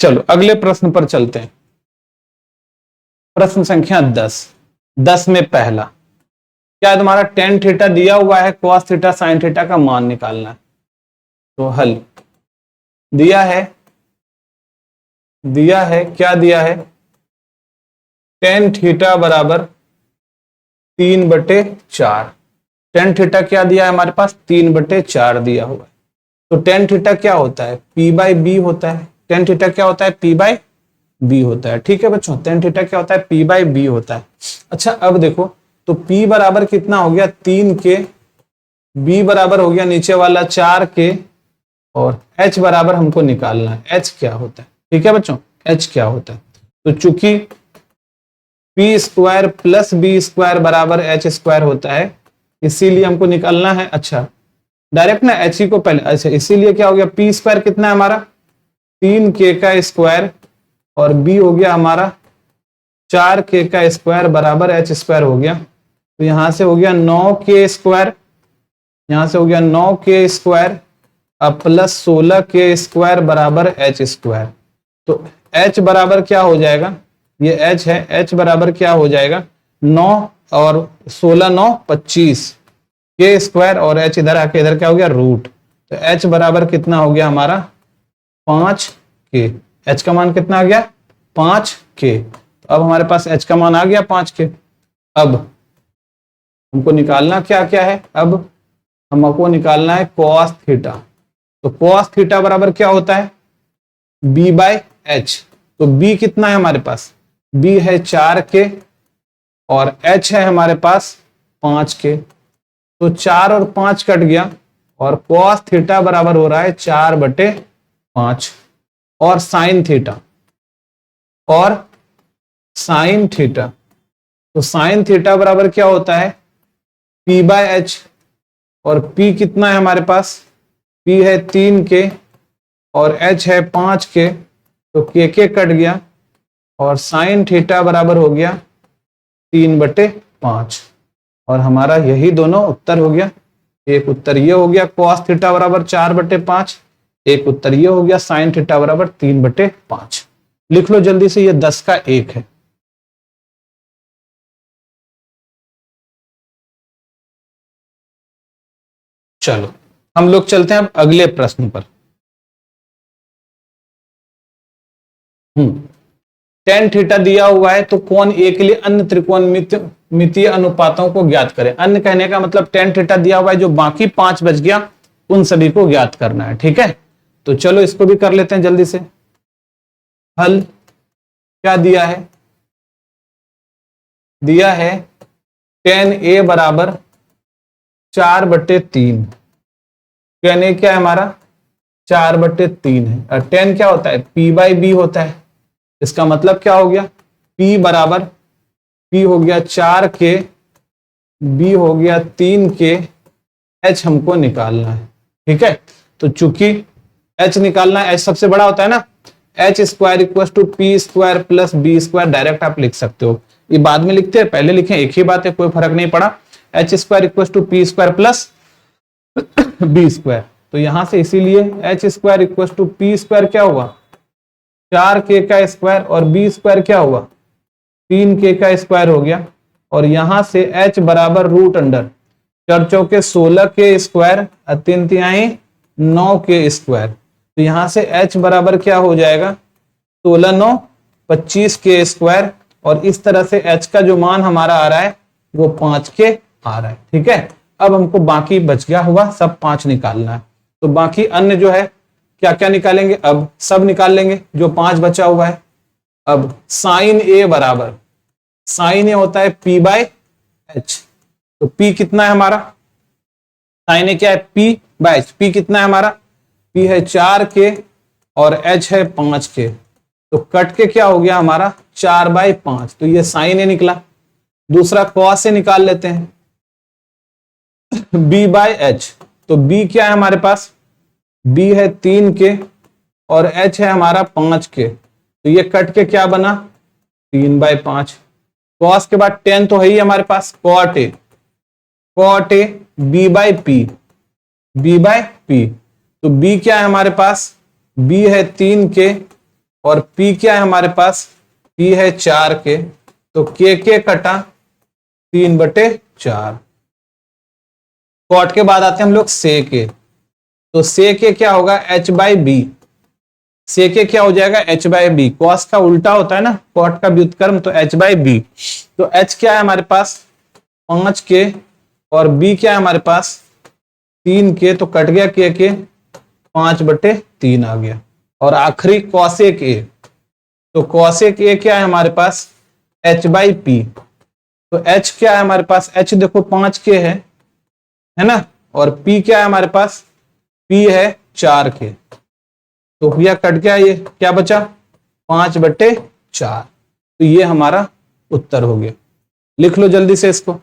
चलो अगले प्रश्न पर चलते हैं। प्रश्न संख्या 10 में पहला क्या है तुम्हारा, टेन थीटा दिया हुआ है, कॉस थीटा साइन थीटा का मान निकालना है। तो हल दिया है क्या दिया है, टेन थीटा बराबर 3/4। टेन थीटा क्या दिया है हमारे पास 3/4 दिया हुआ है। तो टेन थीटा क्या होता है P बाई B होता है। टेन थीटा क्या होता है P बाई B होता है। ठीक है बच्चों, टेन थीटा क्या होता है P बाई B होता है। अच्छा अब देखो, तो P बराबर कितना हो गया 3K, B बराबर हो गया नीचे वाला 4K, और H बराबर हमको निकालना है H क्या होता है। ठीक है बच्चों, H क्या होता है, तो चूंकि P square plus B square बराबर H स्क्वायर होता है, इसीलिए हमको निकालना है। अच्छा डायरेक्ट ना H ही को पहले, अच्छा इसीलिए क्या हो गया P स्क्वायर कितना है हमारा 3K का स्क्वायर, और B हो गया हमारा 4K का स्क्वायर बराबर H स्क्वायर हो गया। तो यहां से हो गया 9K स्क्वायर, यहां से हो गया 9K स्क्वायर अब प्लस 16K स्क्वायर बराबर H स्क्वायर। तो H बराबर क्या हो जाएगा, ये H है, H बराबर क्या हो जाएगा 9 और 16 9 25 K स्क्वायर, और H इधर आके इधर क्या हो गया रूट। तो H बराबर कितना हो गया हमारा 5K। H का मान कितना आ गया 5K। तो अब हमारे पास H का मान आ गया 5K। अब हमको निकालना क्या क्या है, अब हमको निकालना है cos थीटा। तो cos थीटा बराबर क्या होता है B बाई H। तो B कितना है हमारे पास, B है 4K और H है हमारे पास 5K। तो 4 और 5 कट गया, और cos थीटा बराबर हो रहा है 4/5। और साइन थीटा, तो साइन थीटा बराबर क्या होता है P बाय H, और P कितना है हमारे पास, P है 3K और H है 5K। तो K कट गया, और साइन थीटा बराबर हो गया 3/5, और हमारा यही दोनों उत्तर हो गया। एक उत्तर ये हो गया cos थीटा बराबर 4/5, एक उत्तर ये हो गया साइन थीटा बराबर 3/5। लिख लो जल्दी से, ये 10 का 1 है। चलो हम लोग चलते हैं अब अगले प्रश्न पर। टेन थीटा दिया हुआ है, तो कोण ए के लिए अन्य त्रिकोणमितीय अनुपातों को ज्ञात करें। अन्य कहने का मतलब टेन थीटा दिया हुआ है, जो बाकी 5 बच गया उन सभी को ज्ञात करना है। ठीक है, तो चलो इसको भी कर लेते हैं जल्दी से। हल क्या दिया है, दिया है tan a बराबर 4/3। tan a क्या है हमारा 4/3 है, और tan क्या होता है p/b होता है। इसका मतलब क्या हो गया, p बराबर p हो गया 4k, b हो गया 3k, h हमको निकालना है। ठीक है, तो चूंकि h निकालना है, h सबसे बड़ा होता है ना, h square equal to P square plus B square, direct आप लिख सकते हो। ये बाद में लिखते हैं, पहले लिखें, एक ही बात है, कोई फर्क नहीं पड़ा। h square equal to P square plus B square, तो यहां से इसीलिए h square equal to P square क्या हुआ 4k का स्क्वायर, और बी स्क्वायर क्या हुआ 3k का स्क्वायर हो गया। और यहां से h बराबर रूट अंडर 4 चौके 16k स्क्वायर और 3 तिहाई 9k स्क्वायर। तो यहां से h बराबर क्या हो जाएगा 16 9 25k स्क्वायर, और इस तरह से h का जो मान हमारा आ रहा है वो 5k आ रहा है। ठीक है, अब हमको बाकी बच गया हुआ सब 5 निकालना है। तो बाकी अन्य जो है क्या क्या निकालेंगे, अब सब निकाल लेंगे जो 5 बचा हुआ है। अब साइन ए बराबर, साइन ए होता है p/h, तो p कितना है हमारा, साइन ए क्या है p/h, p कितना है हमारा, p है 4k और h है 5k, तो कट के क्या हो गया हमारा 4/5, तो ये साइन ए निकला। दूसरा कॉस से निकाल लेते हैं b/h, तो b क्या है हमारे पास, b है 3k और h है हमारा 5k, तो ये कट के क्या बना 3/5। कॉस के बाद tan तो है ही हमारे पास, cot a, cot a b/p, b/p, तो b क्या है हमारे पास, b है 3k और p क्या है हमारे पास, p है 4k, तो k कटा 3/4। कॉट के बाद आते हैं हम लोग सेक ए, तो सेक ए क्या होगा h/b, सेक ए क्या हो जाएगा h/b, कॉस का उल्टा होता है ना कॉट का व्युत्क्रम, तो h/b, तो h क्या है हमारे पास 5k और b क्या है हमारे पास 3k, तो कट गया k 5/3 आ गया। और आखिरी कॉसेक ए, तो कॉसेक ए क्या है हमारे पास h/p, तो h क्या है हमारे पास, h देखो 5k है ना, और p क्या है हमारे पास, p है 4k, तो भैया कट गया, ये क्या बचा 5/4, तो ये हमारा उत्तर हो गया। लिख लो जल्दी से इसको।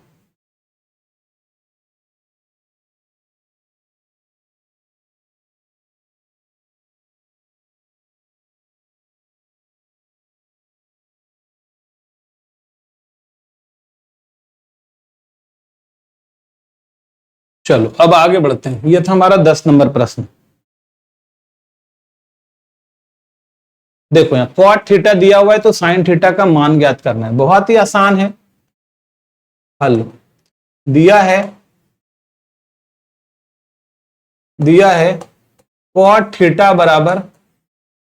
चलो अब आगे बढ़ते हैं, ये था हमारा 10 नंबर प्रश्न। देखो यहाँ cot थीटा दिया हुआ है, तो साइन थीटा का मान ज्ञात करना है, बहुत ही आसान है। हल दिया है, दिया है cot थीटा बराबर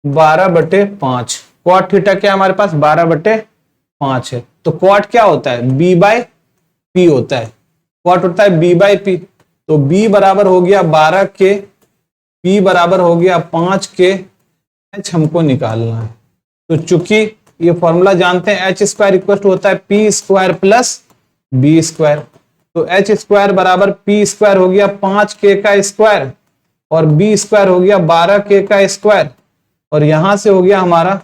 12/5। cot थीटा क्या हमारे पास 12/5 है, तो cot क्या होता है b/p होता है, cot होता है b/p, तो b बराबर हो गया 12k, p बराबर हो गया 5k, h हमको निकालना है। तो चूंकि ये फॉर्मूला जानते हैं h स्क्वायर इक्वल टू होता है p square plus b square, तो h स्क्वायर बराबर p स्क्वायर हो गया 5k का स्क्वायर और b स्क्वायर हो गया 12k का स्क्वायर, और यहां से हो गया हमारा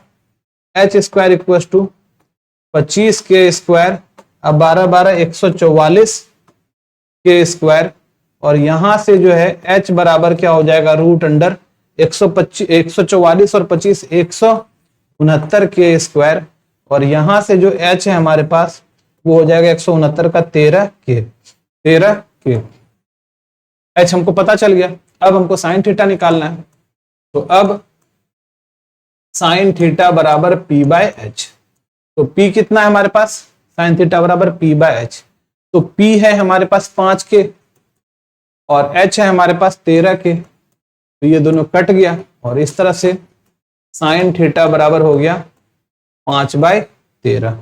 h square equal to 25k square, अब 12 12 144 के स्क्वायर, और यहां से जो है h बराबर क्या हो जाएगा रूट अंडर 144 और 25 169 के स्क्वायर, और यहां से जो h है हमारे पास वो हो जाएगा 169 का 13 के। h हमको पता चल गया, अब हमको साइन थीटा निकालना है, तो अब साइन थीटा बराबर p/h, तो p कितना है हमारे पास, साइन थीटा बराबर p/h, तो p है हमारे पास 5k और h है हमारे पास 13k, तो ये दोनों कट गया, और इस तरह से साइन थीटा बराबर हो गया 5/13,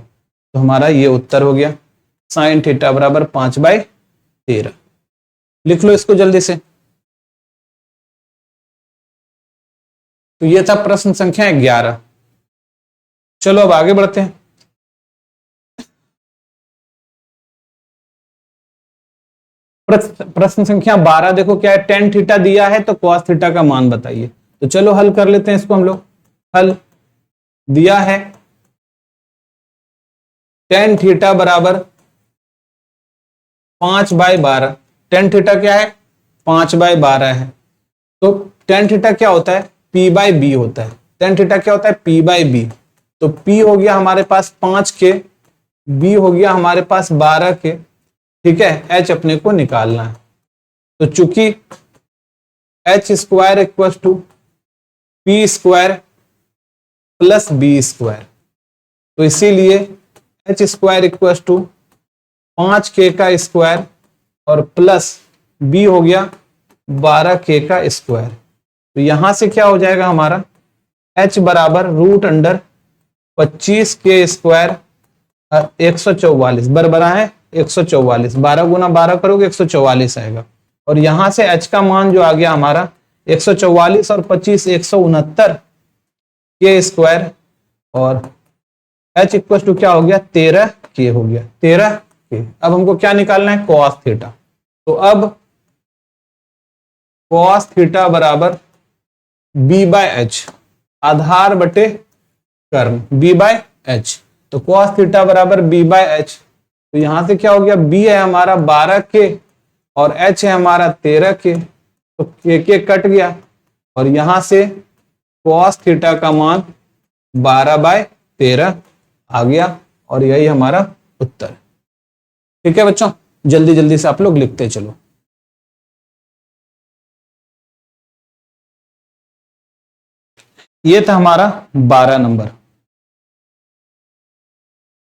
तो हमारा ये उत्तर हो गया, साइन थीटा बराबर 5/13। लिख लो इसको जल्दी से। तो ये था प्रश्न संख्या 11। चलो अब आगे बढ़ते हैं। प्रश्न संख्या 12 देखो क्या है, टेन थीटा दिया है तो कॉस थीटा का मान बताइए। तो चलो हल कर लेते हैं इसको हम लोग। हल दिया है टेन थीटा बराबर 5/12। टेन थीटा क्या है, 5/12 है। तो टेन थीटा क्या होता है, P/B होता है। टेन थीटा क्या होता है, P/B। तो P हो गया हमारे पास 5 के, B हो गया हमारे पास 12 के, ठीक है। H अपने को निकालना है। तो चूंकि H² equal to P² plus B², तो इसीलिए H² इक्वल टू 5K का स्क्वायर और प्लस B हो गया 12K का स्क्वायर। तो यहां से क्या हो जाएगा हमारा, H बराबर √25K² 144 बराबर है 144। 12 गुना 12 करोगे 144 आएगा। और यहां से H का मान जो आ गया हमारा 144 और 25 169K², और H इक्वल टू क्या हो गया 13K हो गया 13K। अब हमको क्या निकालना है, कॉस थीटा। तो अब कॉस थीटा बराबर B/H, आधार बटे कर्ण, B/H। तो कॉस थीटा बराबर B/H। तो यहां से क्या हो गया, B है हमारा 12K और H है हमारा 13K। तो K कट गया और यहां से कॉस थीटा का मान 12/13 आ गया और यही हमारा उत्तर। ठीक है बच्चों, जल्दी जल्दी से आप लोग लिखते चलो। ये था हमारा 12 नंबर।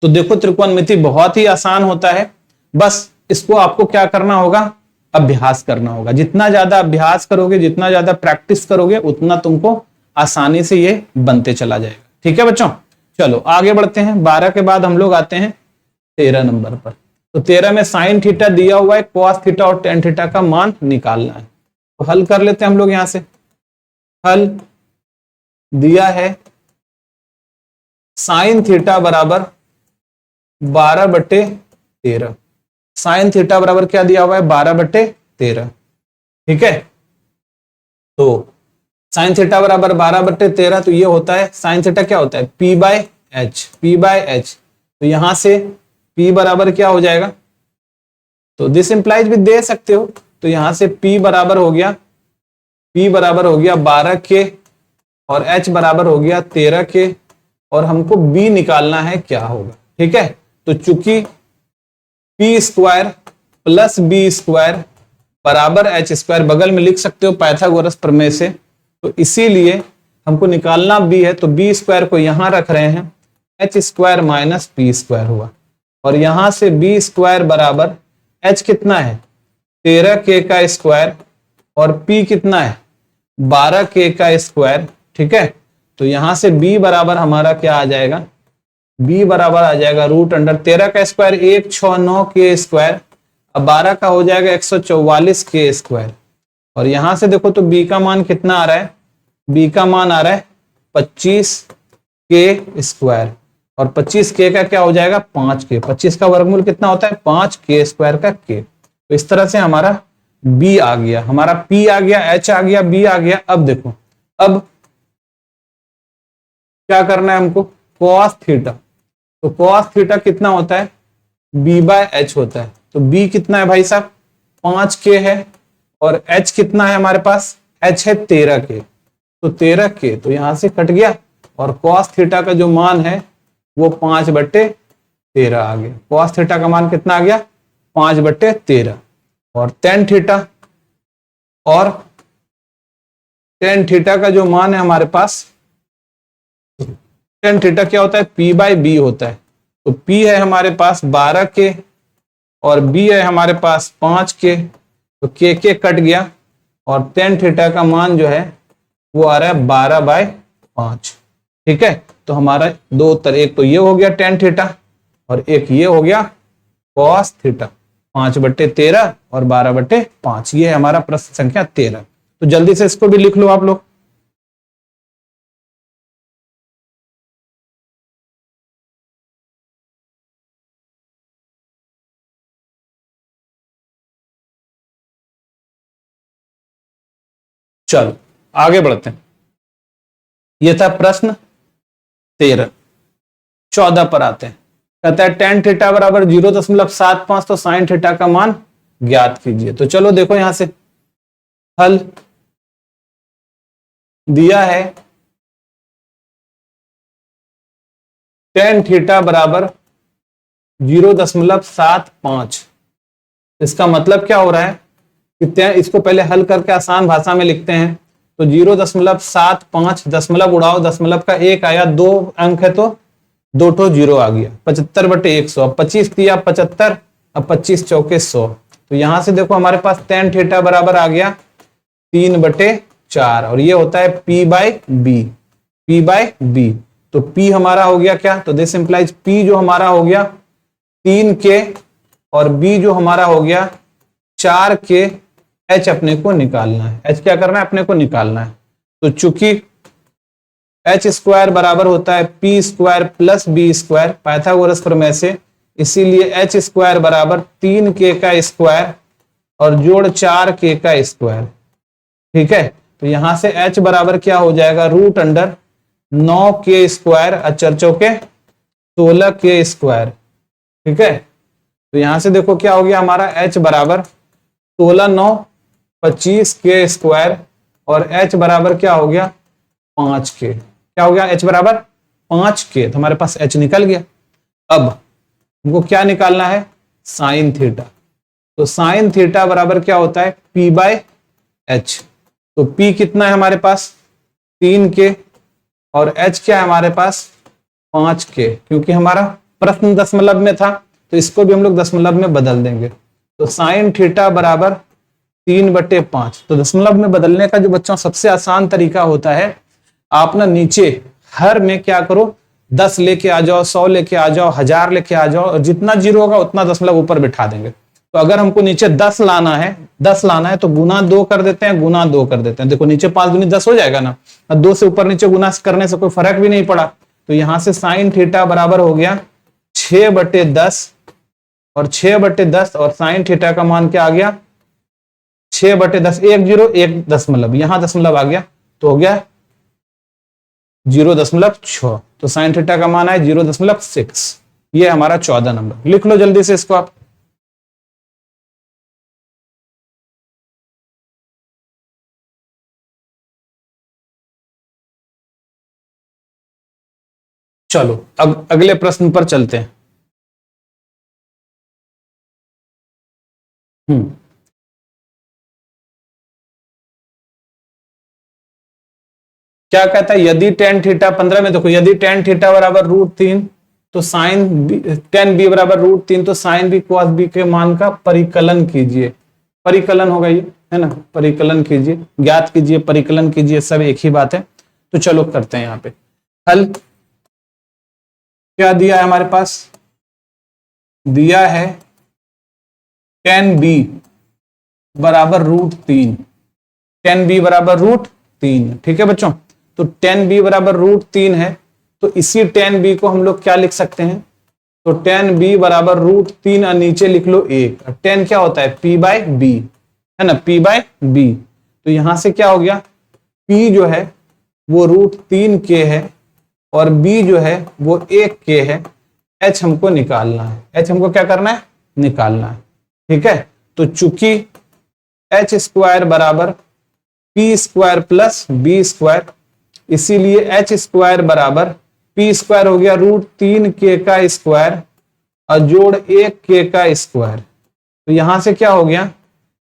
तो देखो त्रिकोणमिति बहुत ही आसान होता है, बस इसको आपको क्या करना होगा, अभ्यास करना होगा। जितना ज्यादा अभ्यास करोगे, जितना ज्यादा प्रैक्टिस करोगे, उतना तुमको आसानी से ये बनते चला जाएगा। ठीक है बच्चों, चलो आगे बढ़ते हैं। 12 के बाद हम लोग आते हैं 13 नंबर पर। तो 13 में साइन थीटा दिया हुआ है, कॉस थीटा और टेन थीटा का मान निकालना है। तो हल कर लेते हैं हम लोग। यहां से हल दिया है साइन थीटा बराबर 12/13। साइन थीटा बराबर क्या दिया हुआ है, 12/13। ठीक है, तो साइन थीटा बराबर 12/13। तो ये होता है साइन थीटा क्या होता है, P/H। P/H तो यहां से P बराबर क्या हो जाएगा, तो दिस इंप्लाइज भी दे सकते हो। तो यहां से P बराबर हो गया 12K और H बराबर हो गया 13K, और हमको B निकालना है क्या होगा। ठीक है, तो चूंकि P² प्लस B² बराबर H², बगल में लिख सकते हो पाइथागोरस प्रमेय से, तो इसीलिए हमको निकालना B है। तो B² को यहां रख रहे हैं, H² माइनस P² हुआ। और यहां से B² बराबर H कितना है 13K का स्क्वायर और P कितना है 12K का स्क्वायर। ठीक है, तो यहां से B बराबर हमारा क्या आ जाएगा, B बराबर आ जाएगा √13 का स्क्वायर 169K², अब 12 का हो जाएगा 144K²। और यहां से देखो तो B का मान कितना आ रहा है, B का मान आ रहा है 25K², और 25K का क्या हो जाएगा 5K। 25 का वर्गमूल कितना होता है 5K² का K। तो इस तरह से हमारा B आ गया, हमारा P आ गया, H आ गया, B आ गया। अब देखो, अब क्या करना है हमको, cos थीटा। तो cos थीटा कितना होता है, B/H होता है। तो B कितना है भाई साहब 5K है, और H कितना है हमारे पास, H है 13K। तो 13K तो यहां से कट गया, और cos थीटा का जो मान है वो 5/13 आ गया। cos थीटा का मान कितना आ गया 5/13। और tan थीटा का जो मान है हमारे पास, tan थीटा क्या होता है P/B होता है। तो P है हमारे पास 12K और B है हमारे पास 5K। तो K कट गया, और tan थीटा का मान जो है वो आ रहा है 12/5। ठीक है, तो हमारा दो उत्तर, एक तो ये हो गया tan थीटा और एक ये हो गया cos थीटा। 5/13 और 12/5, ये है हमारा प्रश्न संख्या 13। तो जल्दी से इसको भी लिख लो आप लोग। चलो आगे बढ़ते हैं। यह था प्रश्न 13। 14 पर आते हैं। कहता है tan थीटा बराबर 0.75, तो sin थीटा का मान ज्ञात कीजिए। तो चलो देखो यहां से हल दिया है tan थीटा बराबर 0.75। इसका मतलब क्या हो रहा है कि इसको पहले हल करके आसान भाषा में लिखते हैं। तो 0.75 दशमलव उड़ाओ, दशमलव का एक आया, 2 अंक है तो 2 ठो 0 आ गया। 75/100, 25 दिया 75, अब 25 चौके 100। तो यहां से देखो हमारे पास tan थीटा बराबर आ गया 3/4, और ये होता है P by B. P by B, तो P हमारा हो गया क्या, तो दिस इंप्लाइज P जो हमारा हो गया 3K, और B जो हमारा हो गया 4K। H अपने को निकालना है। H क्या करना है, अपने को निकालना है। तो चूंकि H स्क्वायर बराबर होता है P square plus B square, Pythagoras प्रमेय से, इसीलिए H स्क्वायर बराबर 3K का स्क्वायर और जोड़ 4K का स्क्वायर। ठीक है, तो यहां से H बराबर क्या हो जाएगा, रूट अंडर 9K स्क्वायर अचर चौके 16K स्क्वायर। ठीक है, तो यहां से देखो क्या हो गया हमारा H बराबर 16 9 25K स्क्वायर, और H बराबर क्या हो गया 5K। क्या हो गया, H बराबर 5K, तो हमारे पास H निकल गया। अब हमको क्या निकालना है, साइन थीटा। तो साइन थीटा बराबर क्या होता है, P बाई H। तो P कितना है हमारे पास 3K, और H क्या है हमारे पास 5K। क्योंकि हमारा प्रश्न दशमलव में था तो इसको भी हम लोग दशमलव में बदल देंगे। तो साइन थीटा बराबर 3/5। तो दशमलव में बदलने का जो बच्चों सबसे आसान तरीका होता है, आप ना नीचे हर में क्या करो, 10 लेके आ जाओ, 100 लेके आ जाओ, 1000 लेके आ जाओ, और जितना जीरो होगा उतना दशमलव ऊपर बिठा देंगे। तो अगर हमको नीचे 10 लाना है, 10 लाना है तो गुना 2 कर देते हैं, गुना 2 कर देते हैं। देखो नीचे 5 दूनी 10 हो जाएगा ना, 2 से ऊपर नीचे गुना करने से कोई फर्क भी नहीं पड़ा। तो यहां से साइन थीटा बराबर हो गया 6/10, और 6/10, और साइन थीटा का मान क्या आ गया 6/10, 1 0 1 दशमलव, यहां दशमलव आ गया तो हो गया 0.6। तो साइन थीटा का मान है 0.6। ये हमारा 14 नंबर। लिख लो जल्दी से इसको आप। चलो अब अगले प्रश्न पर चलते हैं। क्या कहता है, यदि tan थीटा 15 में देखो, यदि tan थीटा बराबर √3 तो साइन tan b बराबर √3, तो साइन b cos b के मान का परिकलन कीजिए। परिकलन होगा ये, है ना, परिकलन कीजिए, ज्ञात कीजिए, परिकलन कीजिए, सब एक ही बात है। तो चलो करते हैं। यहाँ पे हल क्या दिया है हमारे पास, दिया है tan b बराबर √3। tan b बराबर √3। ठीक है बच्चों, तो tan b बराबर √3 है, तो इसी tan b को हम लोग क्या लिख सकते हैं, तो tan b बराबर √3 और नीचे लिख लो 1। tan क्या होता है P बाई बी, है ना, P बाई बी। तो यहां से क्या हो गया, P जो है वो √3K है, और B जो है वो 1K है। H हमको निकालना है, H हमको क्या करना है, निकालना है। ठीक है, तो चूंकि H स्क्वायर बराबर P square plus B square, इसीलिए H स्क्वायर बराबर P स्क्वायर हो गया √3K का स्क्वायर और जोड़ 1K का स्क्वायर। तो यहां से क्या हो गया,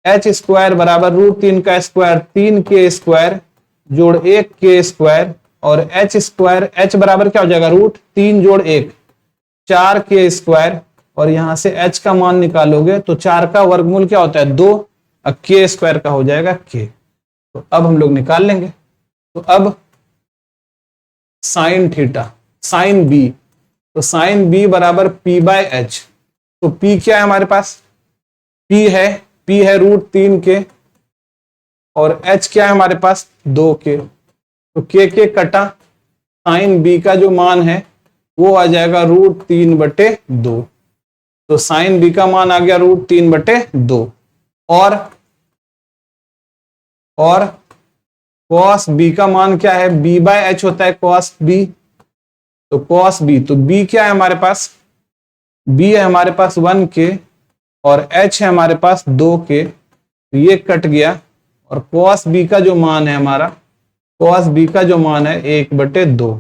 H स्क्वायर बराबर √3 का स्क्वायर 3K स्क्वायर जोड़ 1K स्क्वायर, और H स्क्वायर H बराबर क्या हो जाएगा, √3 जोड़ 1 4K स्क्वायर, और यहां से H का मान निकालोगे तो 4 का वर्गमूल क्या होता है 2, और K स्क्वायर का हो जाएगा K। तो अब हम लोग निकाल लेंगे। तो अब साइन थीटा, साइन बी, तो साइन बी बराबर P बाई H। तो P क्या है हमारे पास, P है √3K, और H क्या है हमारे पास 2K। तो K कटा, साइन बी का जो मान है वो आ जाएगा √3/2। तो साइन बी का मान आ गया √3/2, और कॉस बी का मान क्या है, बी बाय एच होता है कॉस बी। तो कॉस बी, तो बी क्या है हमारे पास, बी है हमारे पास 1k और एच है हमारे पास 2k। तो ये कट गया और कॉस बी का जो मान है हमारा, कॉस बी का जो मान है 1/2।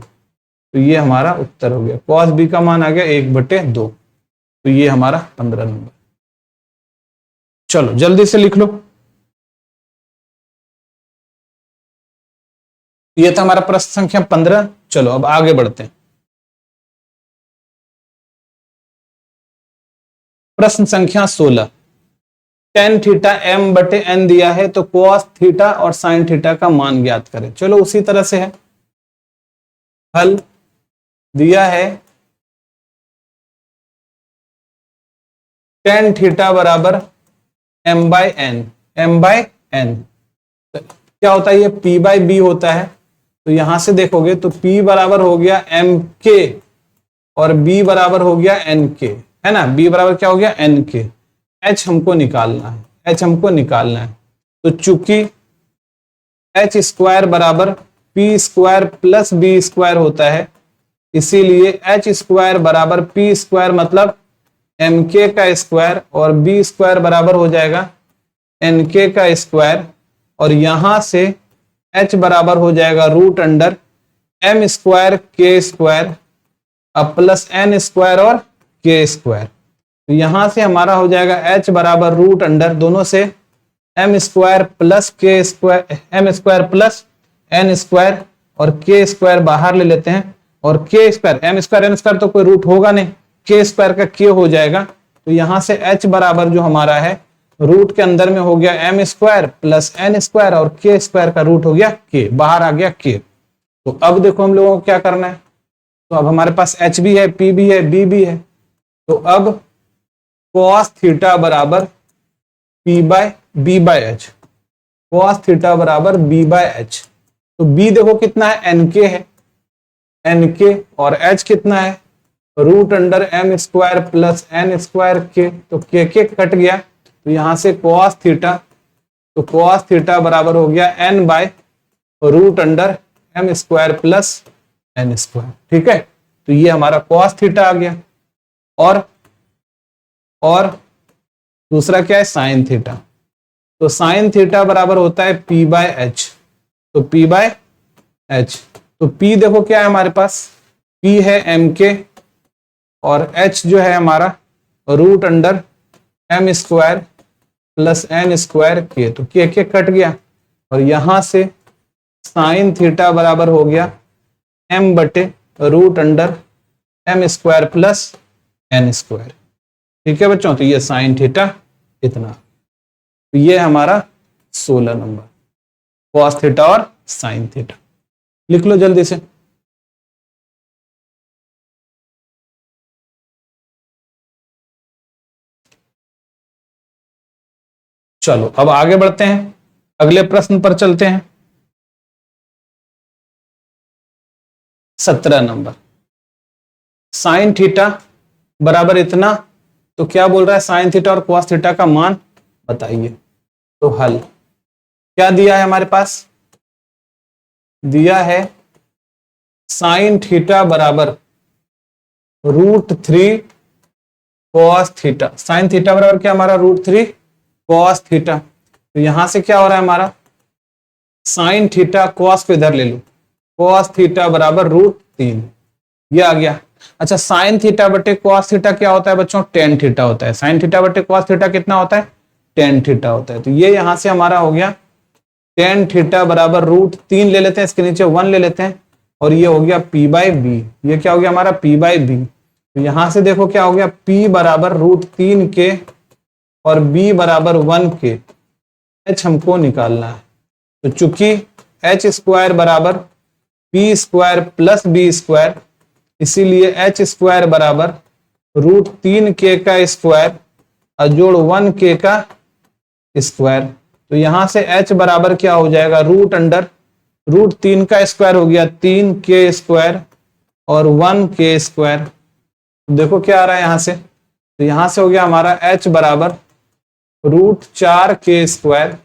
तो ये हमारा उत्तर हो गया, कॉस बी का मान आ गया 1/2। तो ये हमारा 15 नंबर। चलो जल्दी से लिख लो। ये था हमारा प्रश्न संख्या 15। चलो अब आगे बढ़ते हैं। प्रश्न संख्या 16, टेन थीटा एम बटे एन दिया है, तो कोस थीटा और साइन थीटा का मान ज्ञात करें। चलो उसी तरह से है, हल दिया है टेन थीटा बराबर M by N, M by N क्या होता है, ये पी बाय बी होता है। तो यहां से देखोगे तो P बराबर हो गया एम के और B बराबर हो गया एन के, है ना। B बराबर क्या हो गया, एन के। H हमको निकालना है, H हमको निकालना है। तो चूंकि H स्क्वायर बराबर P square plus B square होता है, इसीलिए H स्क्वायर बराबर P स्क्वायर मतलब एम के का स्क्वायर और B स्क्वायर बराबर हो जाएगा एन के का स्क्वायर। और यहां से H बराबर हो जाएगा रूट अंडर एम स्क्वायर के स्क्वायर अब प्लस एन स्क्वायर और के स्क्वायर। तो यहां से हमारा हो जाएगा H बराबर रूट अंडर दोनों से M square plus K square, M square plus N square और के स्क्वायर बाहर ले लेते हैं। और K square, M square N square तो कोई रूट होगा नहीं, के स्क्वायर का के हो जाएगा। तो यहां से H बराबर जो हमारा है रूट के अंदर में हो गया M square plus N square और के स्क्वायर का रूट हो गया के, बाहर आ गया के। तो अब देखो हम लोगों को क्या करना है, तो अब हमारे पास H भी है, P भी है, B भी है। तो अब cos थीटा बराबर P by B by H, cos theta बराबर B बाय एच। तो B देखो कितना है, NK है, NK और H कितना है root under M square plus N square के। तो के कट गया, तो यहां से cos थीटा, तो cos थीटा बराबर हो गया n by root under M square plus N square. ठीक है, तो ये हमारा cos थीटा आ गया। और दूसरा क्या है, साइन थीटा। तो साइन थीटा बराबर होता है P बाय एच। तो P बाय एच, तो P देखो क्या है हमारे पास, P है MK और H जो है हमारा root under M square plus N square के। तो के कट गया और यहां से साइन थीटा बराबर हो गया m बटे root under M square plus N square. ठीक है बच्चों, तो ये साइन थीटा इतना। तो ये हमारा 16 नंबर, कॉस थीटा और साइन थीटा। लिख लो जल्दी से। चलो अब आगे बढ़ते हैं, अगले प्रश्न पर चलते हैं। 17 नंबर, साइन थीटा बराबर इतना। तो क्या बोल रहा है, साइन थीटा और कॉस थीटा का मान बताइए। तो हल क्या दिया है हमारे पास, दिया है साइन थीटा बराबर √3 कॉस थीटा। साइन थीटा बराबर क्या हमारा √3 कॉस थीटा। तो यहां से क्या हो रहा है हमारा, साइन थीटा कॉस को इधर ले लो, कॉस थीटा बराबर √3, ये आ गया। अच्छा, साइन थीटा बटे कॉस थीटा क्या होता है बच्चों, टेन थीटा होता है। साइन थीटा बटे कॉस थीटा कितना होता है, टेन थीटा होता है। तो ये यहां से हमारा हो गया टेन थीटा बराबर √3 ले लेते हैं, इसके नीचे 1 ले लेते हैं और ये हो गया P बाय बी। ये क्या हो गया हमारा P बाय बी। तो यहां से देखो क्या हो गया, P बराबर √3 के और B बराबर 1 के। H हमको निकालना है। तो चूंकि H स्क्वायर बराबर P square plus B square, इसीलिए H स्क्वायर बराबर √3 के का स्क्वायर और जोड़ 1 के का स्क्वायर। तो यहां से H बराबर क्या हो जाएगा, रूट अंडर √3 का स्क्वायर हो गया 3 के स्क्वायर और 1 के स्क्वायर। तो देखो क्या आ रहा है यहां से, तो यहां से हो गया हमारा H बराबर √4 के स्क्वायर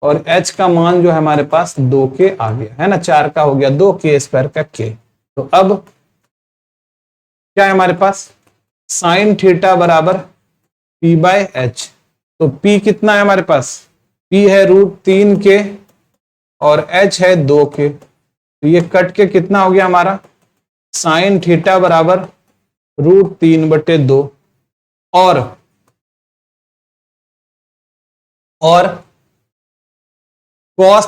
और h का मान जो है हमारे पास 2 के आ गया है ना, 4 का हो गया 2, k स्क्वायर का k। तो अब क्या है हमारे पास, साइन थीटा बराबर p बाय एच। तो p कितना है हमारे पास, p है √3 k और h है 2 k। तो ये कट के कितना हो गया हमारा, साइन थीटा बराबर √3/2 और कॉस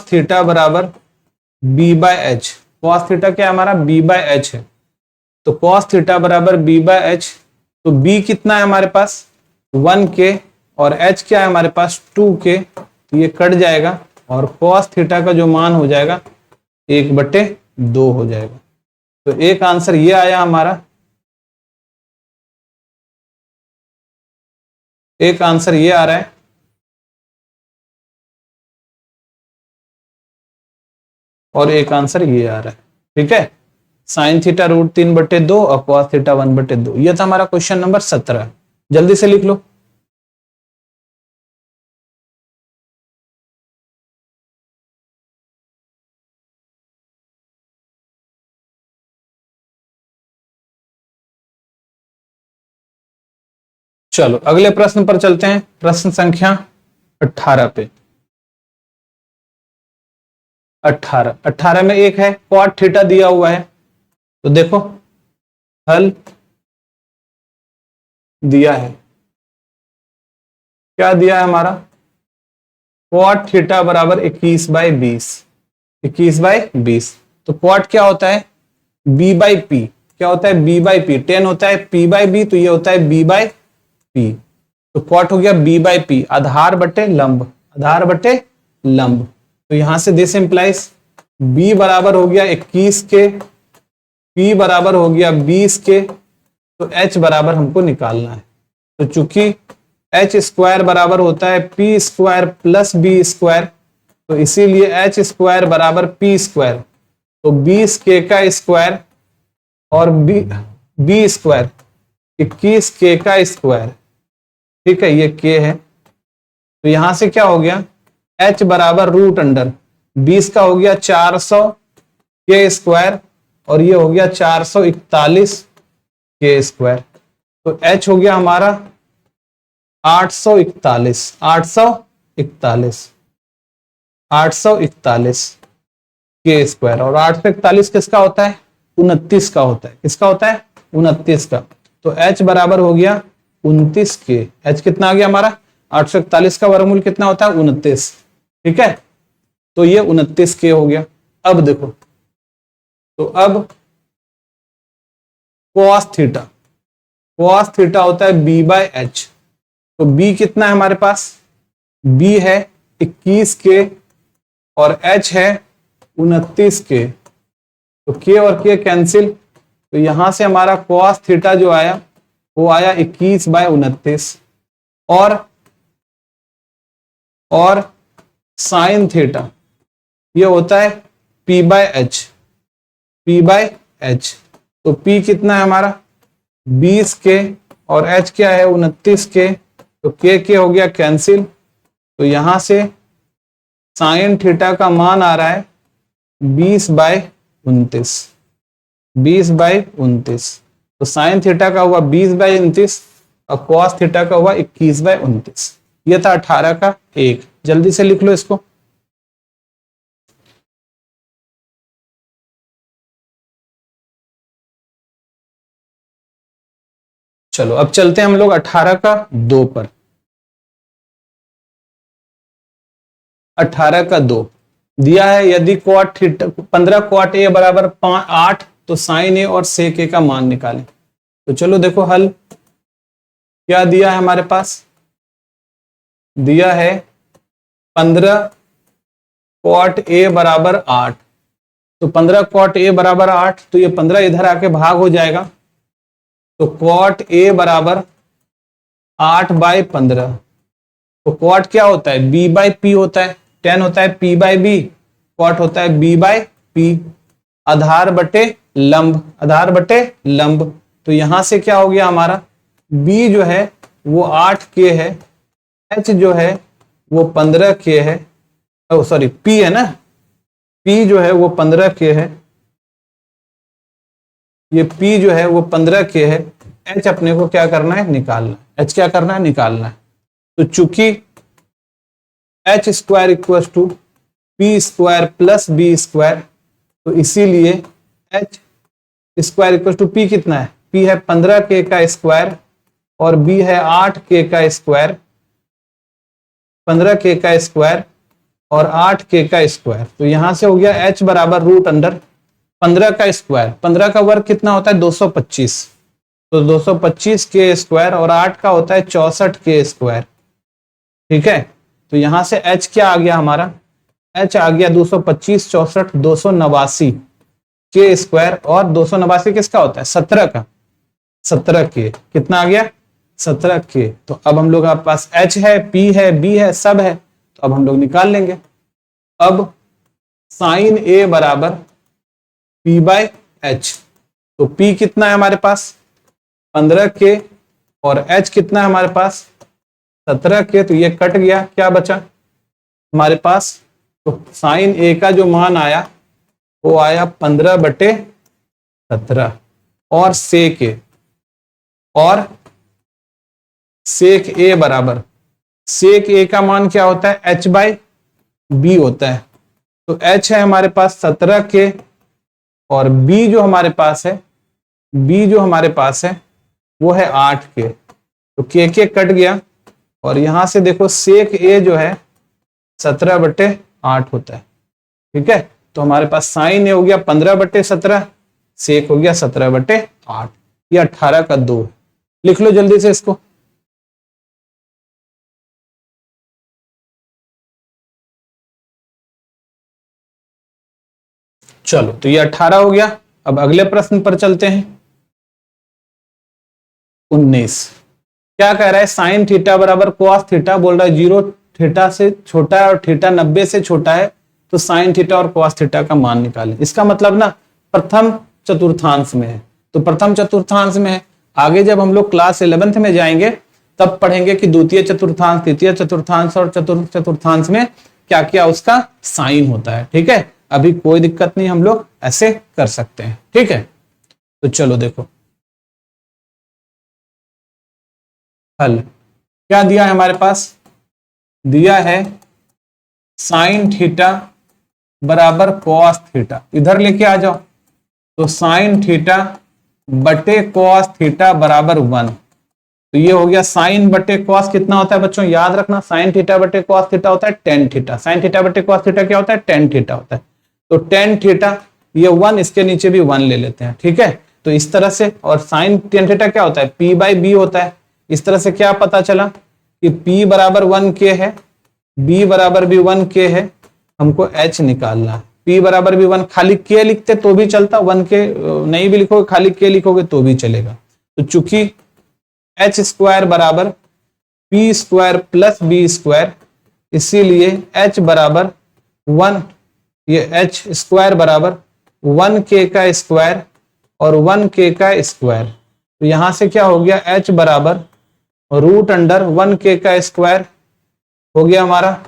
थीटा बराबर b by H. Cos theta क्या है हमारा, b बाय एच है। तो कॉस थीटा बराबर b बाय एच। तो b कितना है हमारे पास 1k और h क्या है हमारे पास 2k। तो ये कट जाएगा और कॉस थीटा का जो मान हो जाएगा 1/2 हो जाएगा। तो एक आंसर ये आया हमारा, एक आंसर ये आ रहा है। और एक आंसर ये आ रहा है, ठीक है। साइन थीटा √3/2 और कॉस थीटा 1/2। ये था हमारा क्वेश्चन नंबर 17। जल्दी से लिख लो। चलो अगले प्रश्न पर चलते हैं, प्रश्न संख्या 18 पे। 18 में एक है कॉट थीटा दिया हुआ है। तो देखो हल दिया है, क्या दिया है हमारा, कॉट थीटा बराबर 21/20। 21/20। तो कॉट क्या होता है, b/p। क्या होता है, b/p। tan होता है p/b, तो ये होता है b/p। तो कॉट हो गया b/p, आधार बटे लंब, आधार बटे लंब। तो यहां से दिस इंप्लाइज b बराबर हो गया 21 के, p बराबर हो गया 20 के। तो h बराबर हमको निकालना है। तो चूंकि h स्क्वायर बराबर होता है p square plus b square, तो इसीलिए h स्क्वायर बराबर p स्क्वायर। तो 20k का स्क्वायर और b स्क्वायर 21k का स्क्वायर, ठीक है, ये k है। तो यहां से क्या हो गया, h बराबर √20 का हो गया 400k स्क्वायर और ये हो गया 441k स्क्वायर। तो h हो गया हमारा 841 के स्क्वायर। और 841 किसका होता है, 29 का होता है। किसका होता है, 29 का। तो h बराबर हो गया 29k। h कितना आ गया हमारा, 841 का वर्गमूल कितना होता है, 29, ठीक है। तो ये 29k हो गया। अब देखो, तो अब cos थीटा होता है b/h। तो b कितना है हमारे पास, b है 21k और h है 29k। तो k और k कैंसिल। तो यहां से हमारा cos थीटा जो आया वो आया 21/29 और साइन थीटा ये होता है p/h। तो p कितना है हमारा 20k और h क्या है 29k। तो k हो गया कैंसिल। तो यहां से साइन थीटा का मान आ रहा है 20/29। 20/29। तो साइन थीटा का हुआ 20/29 और कॉस थीटा का हुआ 21/29। ये था 18 का एक। जल्दी से लिख लो इसको। चलो अब चलते हैं हम लोग 18 का 2 पर। 18 का 2 दिया है, यदि कॉट थीटा 15 कॉट ए बराबर 8 तो साइन ए और सेक ए का मान निकालें। तो चलो देखो हल क्या दिया है हमारे पास, दिया है 15 कॉट ए बराबर 8। तो 15 कॉट ए बराबर 8, तो ये 15 इधर आके भाग हो जाएगा। तो कॉट ए बराबर 8/15। तो कॉट क्या होता है, b/p होता है। tan होता है p/b, कॉट होता है b/p। आधार बटे लंब, आधार बटे लंब। तो यहां से क्या हो गया हमारा, b जो है वो 8k है, h जो है वो 15k है, ओ सॉरी P है ना, P जो है वो 15k है, ये P जो है वो 15k है। H अपने को क्या करना है, निकालना है। H क्या करना है, निकालना है। तो चूंकि H square equal to P square plus B square, तो इसीलिए H square equal to P कितना है, पी है 15k का स्क्वायर और बी है 8k का स्क्वायर, 15k का स्क्वायर और 8k का स्क्वायर। तो यहां से हो गया h बराबर रूट अंडर 15 का स्क्वायर, 15 का वर्ग कितना होता है 225, तो 225 के स्क्वायर और 8 का होता है 64 के स्क्वायर। ठीक है, तो यहां से h क्या आ गया हमारा, h आ गया 225 64 289 के स्क्वायर, और 289 किसका होता है 17 का, 17 के कितना आ गया 17 के। तो अब हम लोग आपके पास h है, p है, b है, सब है, तो अब हम लोग निकाल लेंगे। अब साइन a बराबर p बाय एच, तो p कितना है हमारे पास 15 के और h कितना है हमारे पास 17 के, तो ये कट गया, क्या बचा हमारे पास, तो साइन a का जो मान आया वो आया 15/17 और सेक ए, और सेक ए बराबर, सेक ए का मान क्या होता है h बाई बी होता है। तो h है हमारे पास 17 के और b जो हमारे पास है, b जो हमारे पास है वो है 8 के, तो के कट गया, और यहां से देखो सेक ए जो है 17/8 होता है। ठीक है, तो हमारे पास साइन ए हो गया 15/17, सेक हो गया 17/8, ये 18 का 2 है। लिख लो जल्दी से इसको। चलो, तो ये 18 हो गया। अब अगले प्रश्न पर चलते हैं। 19 क्या कह रहा है, साइन थीटा बराबर कॉस थीटा, बोल रहा है 0 थीटा से छोटा है और थीटा 90 से छोटा है, तो साइन थीटा और कॉस थीटा का मान निकालें। इसका मतलब ना प्रथम चतुर्थांश में है, तो प्रथम चतुर्थांश में है। आगे जब हम लोग क्लास 11th में जाएंगे तब पढ़ेंगे कि द्वितीय चतुर्थांश, तृतीय चतुर्थांश और चतुर्थ चतुर्थांश में क्या क्या उसका साइन होता है। ठीक है, अभी कोई दिक्कत नहीं, हम लोग ऐसे कर सकते हैं। ठीक है, तो चलो देखो हल क्या दिया है हमारे पास, दिया है साइन थीटा बराबर कॉस थीटा, इधर लेके आ जाओ, तो साइन थीटा बटे कॉस थीटा बराबर 1। तो ये हो गया साइन बटे कॉस कितना होता है बच्चों, याद रखना साइन थीटा बटे कॉस थीटा होता है टेन थीटा, साइन थीटा बटे कॉस थीटा क्या होता है टेन थीटा होता है। तो टेन थीटा, ये 1 इसके नीचे भी 1 ले लेते हैं। ठीक है, तो इस तरह से, और साइन टेन थीटा क्या होता है p बाई बी होता है। इस तरह से क्या पता चला कि p बराबर 1k है, b बराबर भी 1k है, हमको h निकालना है। p बराबर भी 1, खाली k लिखते तो भी चलता, 1k नहीं भी लिखोगे खाली k लिखोगे तो भी चलेगा। तो चूंकि एच स्क्वायर बराबर P square plus B square, इसीलिए एच बराबर 1, ये एच स्क्वायर बराबर 1k का स्क्वायर और 1k का स्क्वायर। तो यहां से क्या हो गया, एच बराबर रूट अंडर 1k का स्क्वायर हो गया हमारा,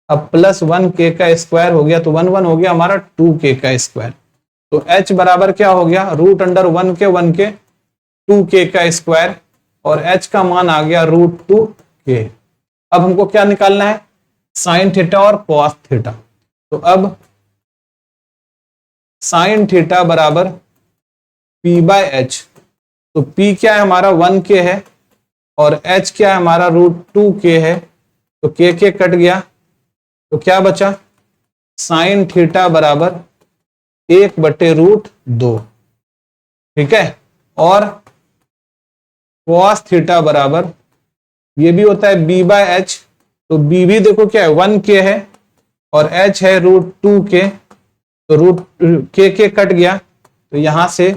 अब प्लस 1k का स्क्वायर हो गया, तो 1 हो गया हमारा 2k का स्क्वायर। तो h बराबर क्या हो गया, रूट अंडर 1k 2k का स्क्वायर, और h का मान आ गया √2k। अब हमको क्या निकालना है, साइन थीटा और कॉस थीटा। तो अब साइन थीटा बराबर p बाय एच, तो p क्या है हमारा 1k है और h क्या है हमारा √2k है, तो k कट गया, तो क्या बचा साइन थीटा बराबर 1/√2। ठीक है, और कॉस थीटा बराबर, ये भी होता है b बाय एच, तो b भी देखो क्या है 1k है और h है √2k, तो रूट k कट गया, तो यहां से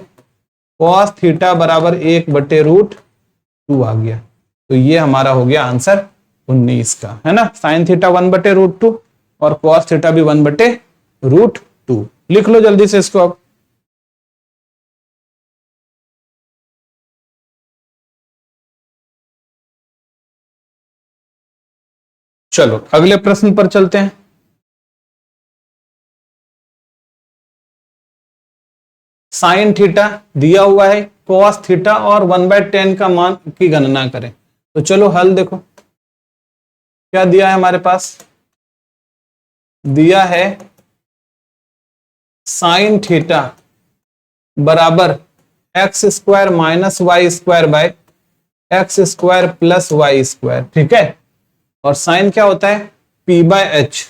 कॉस थीटा बराबर 1/√2 आ गया। तो ये हमारा हो गया आंसर 19 का, है ना। साइन थीटा 1/√2 और कॉस थीटा भी 1/√2। लिख लो जल्दी से इसको अब। चलो अगले प्रश्न पर चलते हैं। साइन थीटा दिया हुआ है, कॉस थीटा और 1/10 का मान की गणना करें। तो चलो हल देखो क्या दिया है हमारे पास। दिया है साइन थीटा बराबर X square minus Y square by X square plus Y square, ठीक है। और साइन क्या होता है, पी बाय एच।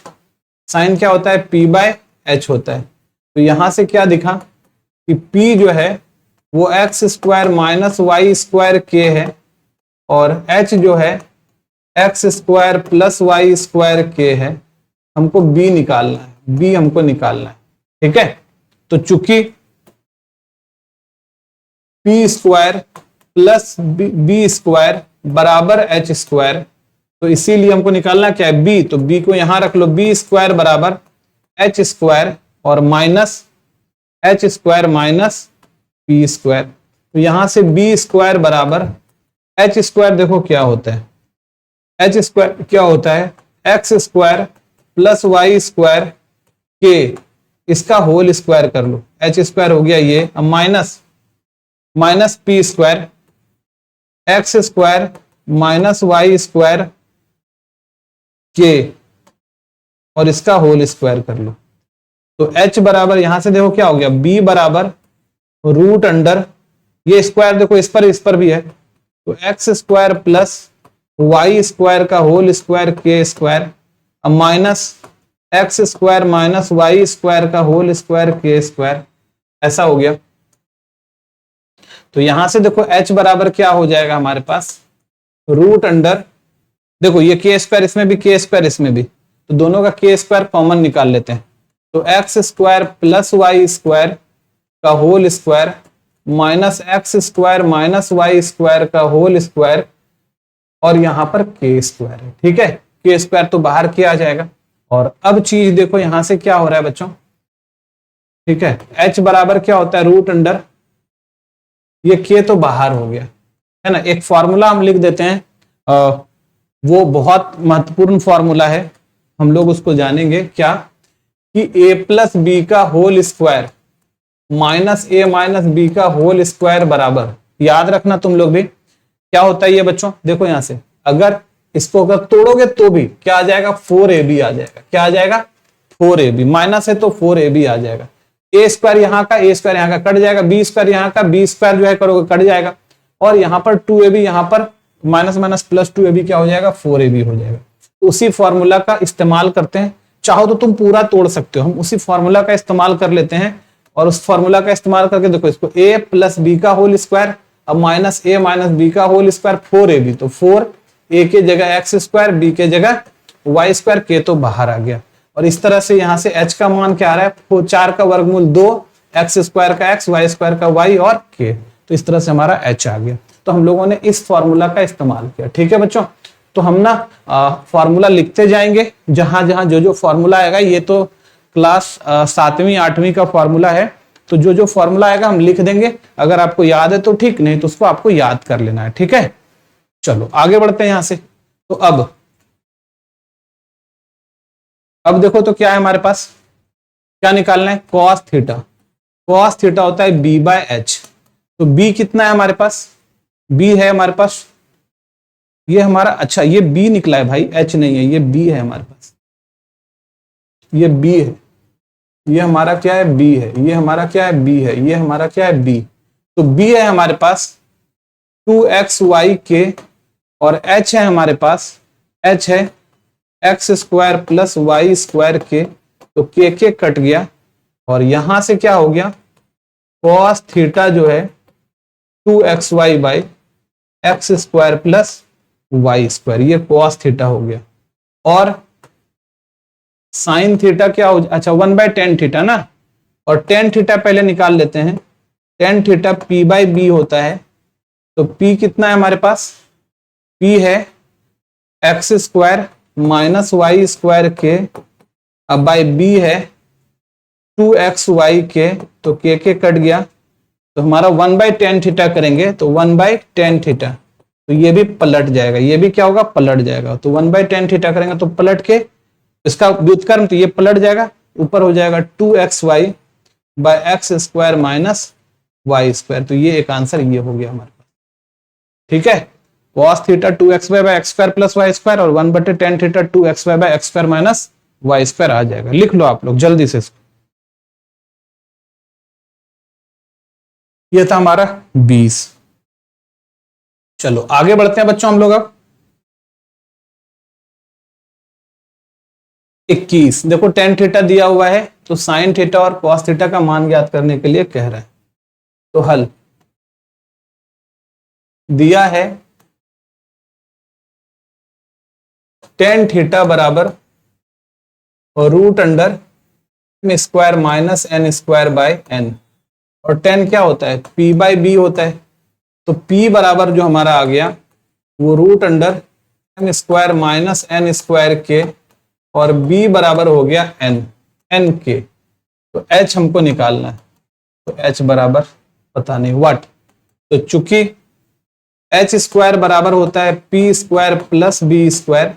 साइन क्या होता है, पी बाय एच होता है। तो यहां से क्या दिखा कि P जो है वो X square minus Y square के है और H जो है X square plus Y square के है। हमको B निकालना है, B हमको निकालना है, ठीक है। तो चूंकि P square plus B square बराबर H स्क्वायर, तो इसीलिए हमको निकालना क्या है, B। तो B को यहां रख लो, B स्क्वायर बराबर H स्क्वायर और माइनस H square minus P square. तो यहां से बी स्क्वायर बराबर एच स्क्वायर, देखो क्या होता है, एच स्क्वायर क्या होता है, X square plus Y square के, इसका होल स्क्वायर कर लो, एच स्क्वायर हो गया ये। अब minus P square X square minus Y square के और इसका होल स्क्वायर कर लो। तो h बराबर यहां से देखो क्या हो गया, b बराबर रूट अंडर, ये स्क्वायर देखो इस पर भी है, तो x square plus Y square का होल स्क्वायर के स्क्वायर, अब minus x square minus Y square का होल स्क्वायर के स्क्वायर, ऐसा हो गया। तो यहां से देखो h बराबर क्या हो जाएगा हमारे पास, रूट अंडर, देखो ये के स्क्वायर इसमें भी, के स्क्वायर इसमें भी, तो दोनों का के स्क्वायर कॉमन निकाल लेते हैं। तो x square plus Y square का whole square minus x square minus Y square का होल स्क्वायर और यहां पर के स्क्वायर है, ठीक है। के स्क्वायर तो बाहर किया जाएगा। और अब चीज देखो यहां से क्या हो रहा है बच्चों, ठीक है, h बराबर क्या होता है, रूट अंडर, ये के तो बाहर हो गया है ना। एक फॉर्मूला हम लिख देते हैं, वो बहुत महत्वपूर्ण फॉर्मूला है, हम लोग उसको जानेंगे क्या, कि a प्लस बी का होल स्क्वायर माइनस ए माइनस बी का होल स्क्वायर बराबर, याद रखना तुम लोग भी क्या होता है ये बच्चों। देखो यहां से अगर इसको अगर तोड़ोगे तो भी क्या आ जाएगा, 4ab आ जाएगा। क्या आ जाएगा, 4ab, माइनस है तो 4ab आ जाएगा। ए स्क्वायर यहाँ का, ए स्क्वायर यहाँ का कट जाएगा, बी स्क्वायर यहाँ का, बी स्क्वायर जो है करोगे कट जाएगा, और यहाँ पर 2ab, यहाँ पर माइनस माइनस प्लस 2ab क्या हो जाएगा, 4ab हो जाएगा। उसी फॉर्मूला का इस्तेमाल करते हैं, चाहो तो तुम पूरा तोड़ सकते हो, हम उसी फॉर्मूला का इस्तेमाल कर लेते हैं। और उस फॉर्मूला का इस्तेमाल करके देखो इसको a प्लस बी का होल स्क्वायर, अब माइनस ए माइनस बी का होल स्क्वायर 4ab, तो 4a के जगह एक्स स्क्वायर, बी के जगह वाई स्क्वायर, के तो बाहर आ गया। और इस तरह से यहां से h का मान क्या आ रहा है, 4 का वर्गमूल 2, एक्स स्क्वायर का एक्स, वाई स्क्वायर का वाई और के, तो इस तरह से हमारा h आ गया। तो हम लोगों ने इस फॉर्मूला का इस्तेमाल किया, ठीक है बच्चों। तो हम ना फॉर्मूला लिखते जाएंगे, जहां जहां जो जो फॉर्मूला आएगा, ये तो क्लास 7वीं 8वीं का फॉर्मूला है, तो जो जो फॉर्मूला आएगा हम लिख देंगे, अगर आपको याद है तो ठीक, नहीं तो उसको आपको याद कर लेना है, ठीक है। चलो आगे बढ़ते हैं यहां से। तो अब देखो तो क्या है हमारे पास, क्या निकालना है, कॉस थीटा। कॉस थीटा होता है b बाय एच। तो b कितना है हमारे पास, b है हमारे पास, ये हमारा, अच्छा ये b निकला है भाई, h नहीं है, ये b है हमारे पास, ये b है, ये हमारा क्या है, b है, ये हमारा क्या है, b है, ये हमारा क्या है, b। तो b है हमारे पास 2xy के, और h है हमारे पास, h है X square plus Y square के, तो के कट गया, और यहां से क्या हो गया, कॉस थीटा जो है 2xy by X square plus Y square, ये कॉस थीटा हो गया। और साइन थीटा क्या हो, अच्छा 1/10 थीटा ना, और tan थीटा पहले निकाल लेते हैं। tan theta p by B होता है, तो p कितना है हमारे पास, p है X square minus Y square के, अब बाई b है 2xy के, तो के कट गया, तो हमारा 1/10 थीटा करेंगे, तो 1/10 थीटा, तो ये भी पलट जाएगा, ये भी क्या होगा, पलट जाएगा। तो 1/tan थीटा करेंगे तो पलट के इसका व्युत्क्रम, तो ये पलट जाएगा, ऊपर हो जाएगा 2xy/x² माइनस y²। तो ये एक आंसर ये हो गया हमारे पास। ठीक है, cos theta 2xy/x² plus y² और 1/tan theta 2xy/x² minus y² आ जाएगा। लिख लो आप लोग जल्दी से इसको। ये था हमारा 20। चलो आगे बढ़ते हैं बच्चों हम लोग अब 21। देखो tan थीटा दिया हुआ है, तो sin थीटा और cos थीटा का मान ज्ञात करने के लिए कह रहा है। तो हल दिया है tan थीटा बराबर √m² माइनस n²/n, और tan क्या होता है, p/b होता है। तो p बराबर जो हमारा आ गया वो √m² माइनस n² के, और b बराबर हो गया n के। तो h हमको निकालना है, तो h बराबर पता नहीं व्हाट। तो चूंकि h² बराबर होता है p² प्लस b²,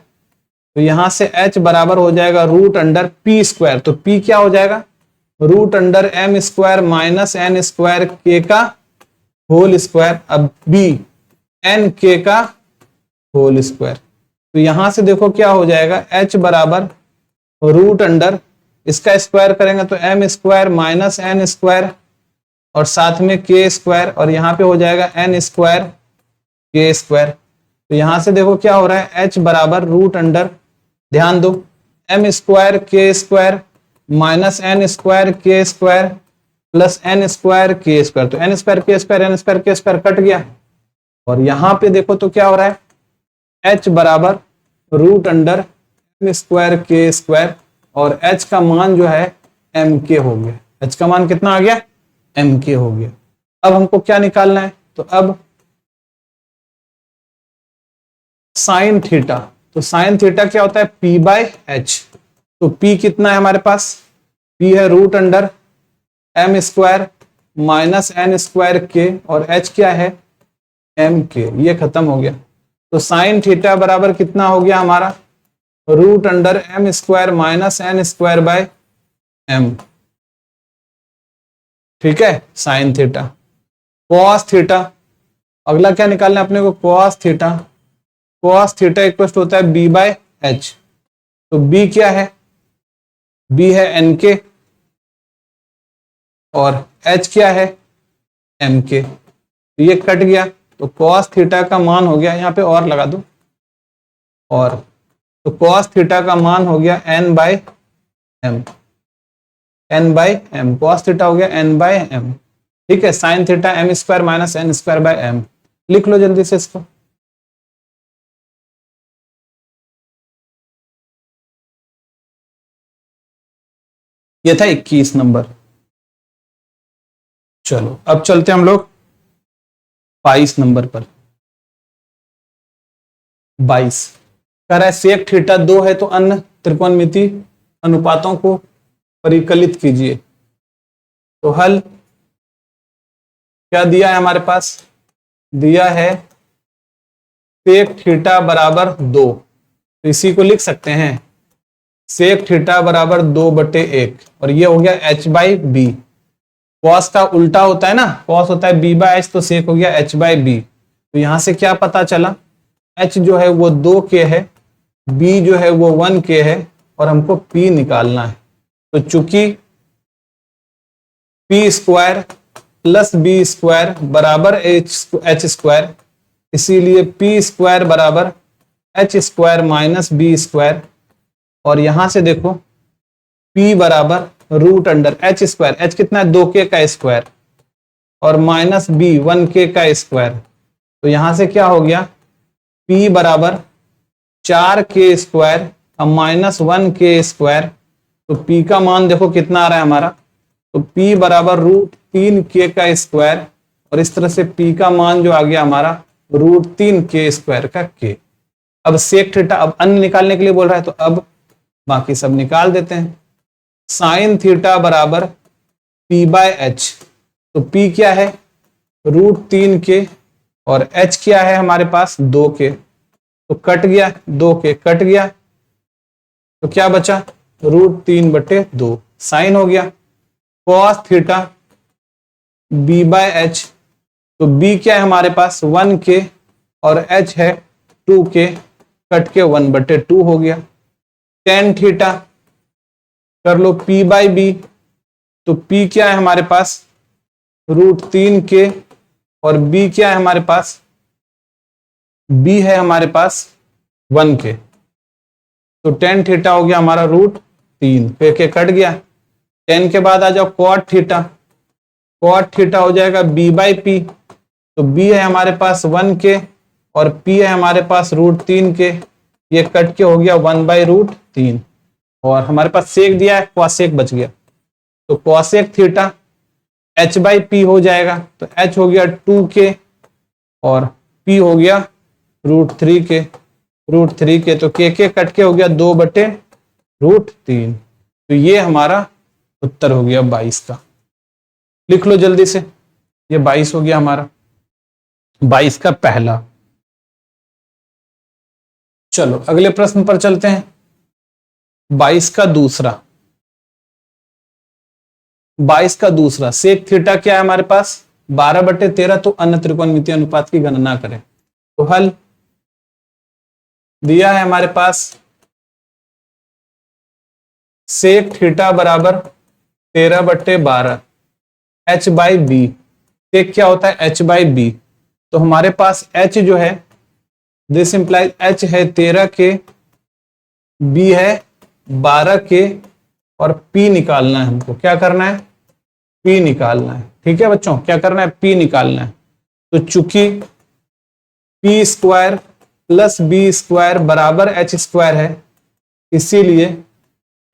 तो यहां से h बराबर हो जाएगा √p²। तो p क्या हो जाएगा, √m² माइनस n² के का होल स्क्वायर। अब b n के का होल स्क्वायर। तो यहां से देखो क्या हो जाएगा, h बराबर √, इसका स्क्वायर करेंगे तो m² माइनस n² और साथ में k², और यहाँ पे हो जाएगा n² k²। तो यहां से देखो क्या हो रहा है, h बराबर √, ध्यान दो, m² k² minus n² k² plus n² k²। तो n² k² कट गया, और यहां पे देखो तो क्या हो रहा है, h बराबर √, m² k², और h का मान जो है mk हो गया। h का मान कितना आ गया, mk हो गया। अब हमको क्या निकालना है, तो अब साइन थीटा। तो साइन थीटा क्या होता है, p/h। तो p कितना है हमारे पास, p है √m² माइनस n² k, और h क्या है, mk। ये खत्म हो गया। तो साइन थीटा बराबर कितना हो गया हमारा, √m² माइनस n²/m। ठीक है, साइन थीटा। cos थीटा, अगला क्या निकालना है अपने को, cos theta. cos theta equal होता है b/h। तो b क्या है, b है nk, और h क्या है, mk। तो ये कट गया, तो cos थीटा का मान हो गया, यहाँ पे और लगा दो, और तो cos थीटा का मान हो गया n/m, n/m। cos थीटा हो गया n/m। ठीक है, sin theta m² minus n²/m। लिख लो जल्दी से इसको। ये था 21 नंबर। चलो अब चलते हम लोग 22 नंबर पर। 22 कह रहा है सेक थीटा 2 है तो अन्य त्रिकोणमिति अनुपातों को परिकलित कीजिए। तो हल क्या दिया है हमारे पास, दिया है सेक थीटा बराबर 2। तो इसी को लिख सकते हैं सेक थीटा बराबर 2/1, और ये हो गया h/b। कॉस का उल्टा होता है ना, कॉस होता है b/h, तो सेक हो गया h/b। तो यहां से क्या पता चला, h जो है वो 2k है, b जो है वो 1k है, और हमको p निकालना है। तो चूंकि p² प्लस b² बराबर h², इसीलिए p² बराबर h² माइनस b², और यहां से देखो p बराबर √h², h कितना है 2k का स्क्वायर, और माइनस b 1k का स्क्वायर। तो यहां से क्या हो गया, p बराबर 4k² माइनस 1k²। तो p का मान देखो कितना आ रहा है हमारा, तो p बराबर √3k का स्क्वायर, और इस तरह से p का मान जो आ गया हमारा √3k² का k। अब सेक थीटा, अब अन्य निकालने के लिए बोल रहा है, तो अब बाकी सब निकाल देते हैं। साइन थीटा बराबर p/h। तो p क्या है, √3k और h क्या है हमारे पास 2 के, तो कट गया, 2 के कट गया, तो क्या बचा √3/2 साइन हो गया। cos थीटा b/h, तो b क्या है हमारे पास 1 के और h है 2 के, कट के 1/2 हो गया। tan थीटा कर लो p/b, तो p क्या है हमारे पास √3 के और b क्या है हमारे पास, b है हमारे पास 1 के, तो tan थीटा हो गया हमारा √3 के कट गया। tan के बाद आ जाओ cot थीटा, cot थीटा हो जाएगा b/p, तो b है हमारे पास 1 के और p है हमारे पास √3 के, ये कट के हो गया 1/√3 और हमारे पास सेक दिया है, cosec बच गया, तो cosec थीटा h/p हो जाएगा, तो h हो गया 2 के और p हो गया √3 के, तो के कट के हो गया 2/√3, तो ये हमारा उत्तर हो गया 22 का। लिख लो जल्दी से, ये 22 हो गया हमारा, 22 का पहला। चलो अगले प्रश्न पर चलते हैं, 22 का दूसरा। 22 का दूसरा, सेक थीटा क्या है हमारे पास 12/13, तो अन्य त्रिकोणमितीय अनुपात की गणना करें। तो हल दिया है हमारे पास सेक थीटा बराबर 13/12 h/b, सेक क्या होता है h/b, तो हमारे पास h जो है दिस इंप्लाइज h है 13 के, b है 12 के और p निकालना है हमको, क्या करना है p निकालना है। ठीक है बच्चों, क्या करना है p निकालना है। तो चूंकि p² + b² बराबर h² है, इसीलिए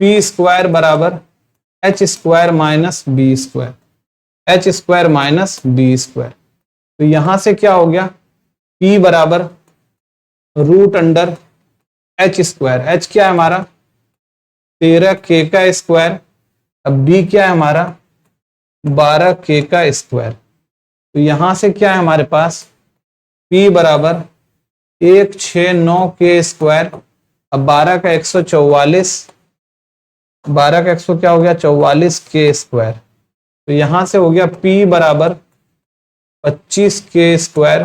p² बराबर h² - b², h² - b²। तो यहां से क्या हो गया p बराबर √h², h क्या है हमारा 13 के का स्क्वायर, अब b क्या है हमारा 12 के का स्क्वायर, तो यहां से क्या है हमारे पास p बराबर 169 के स्क्वायर, अब 12 का 144, 12 का 100 क्या हो गया 44 के स्क्वायर, तो यहां से हो गया p बराबर 25 के स्क्वायर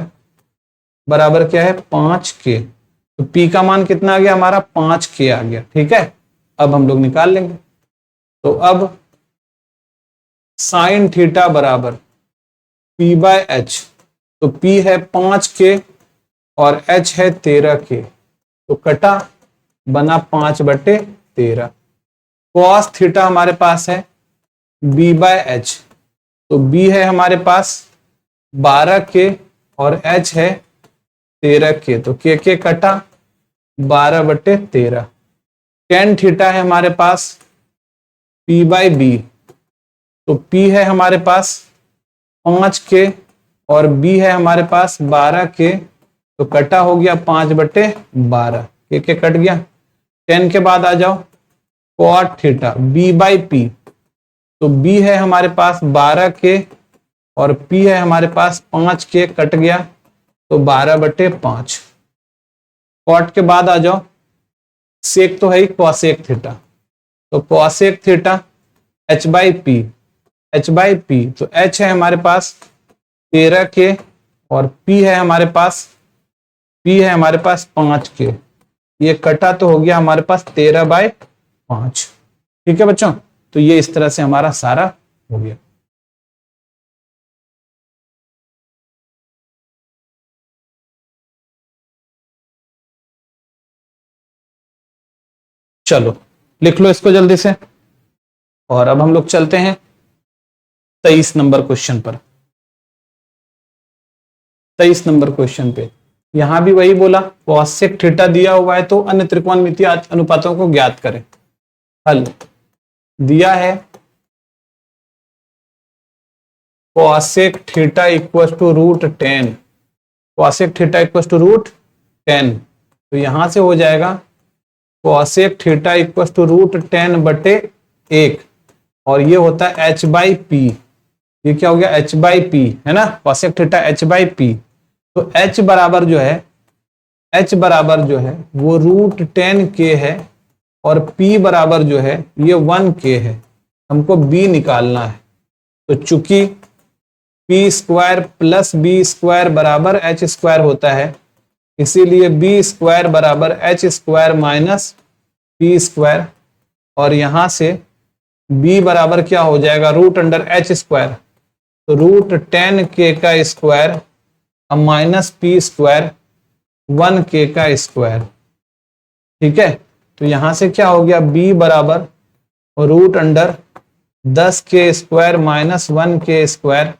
बराबर क्या है 5 के, तो p का मान कितना आ गया हमारा 5 के आ गया। ठीक है, अब हम लोग निकाल लेंगे। तो अब साइन थीटा बराबर p/h, तो p है 5 के और h है 13 के, तो कटा बना 5/13। cos थीटा हमारे पास है b/h, तो b है हमारे पास 12 के और h है 13 के, तो के कटा 12/13। tan थीटा है हमारे पास p/b, तो p है हमारे पास 5 के और b है हमारे पास 12 के, तो कटा हो गया 5/12, के कट गया। tan के बाद आ जाओ cot थीटा b/p, तो b है हमारे पास 12 के और p है हमारे पास 5 के, कट गया तो 12/5। cot के बाद आ जाओ सेक तो है ही cosec थीटा, तो cosec थीटा h/p, तो h है हमारे पास 13 के और p है हमारे पास 5 के, ये कटा तो हो गया हमारे पास 13/5। ठीक है बच्चों, तो ये इस तरह से हमारा सारा हो गया। चलो लिख लो इसको जल्दी से, और अब हम लोग चलते हैं 23 नंबर क्वेश्चन पर। 23 नंबर क्वेश्चन पे यहां भी वही बोला cosec थीटा दिया हुआ है तो अन्य त्रिकोणमितीय अनुपातों को ज्ञात करें। हल दिया है cosec theta equal to √10, cosec theta equal to √10, तो यहां से हो जाएगा cosec थीटा इक्वल टू √10/1 और ये होता है h/p, ये क्या हो गया h/p है ना, cosec थीटा h/p, तो h बराबर जो है वो √10k है और p बराबर जो है ये 1k है। हमको b निकालना है। तो चूंकि p² + b² बराबर h² होता है, इसीलिए b² बराबर h² - p²। और यहां से b बराबर क्या हो जाएगा, √h²। तो √10k का स्क्वायर माइनस p², 1k का स्क्वायर। ठीक है, तो यहां से क्या हो गया, b बराबर √10k² - 1k स्क्वायर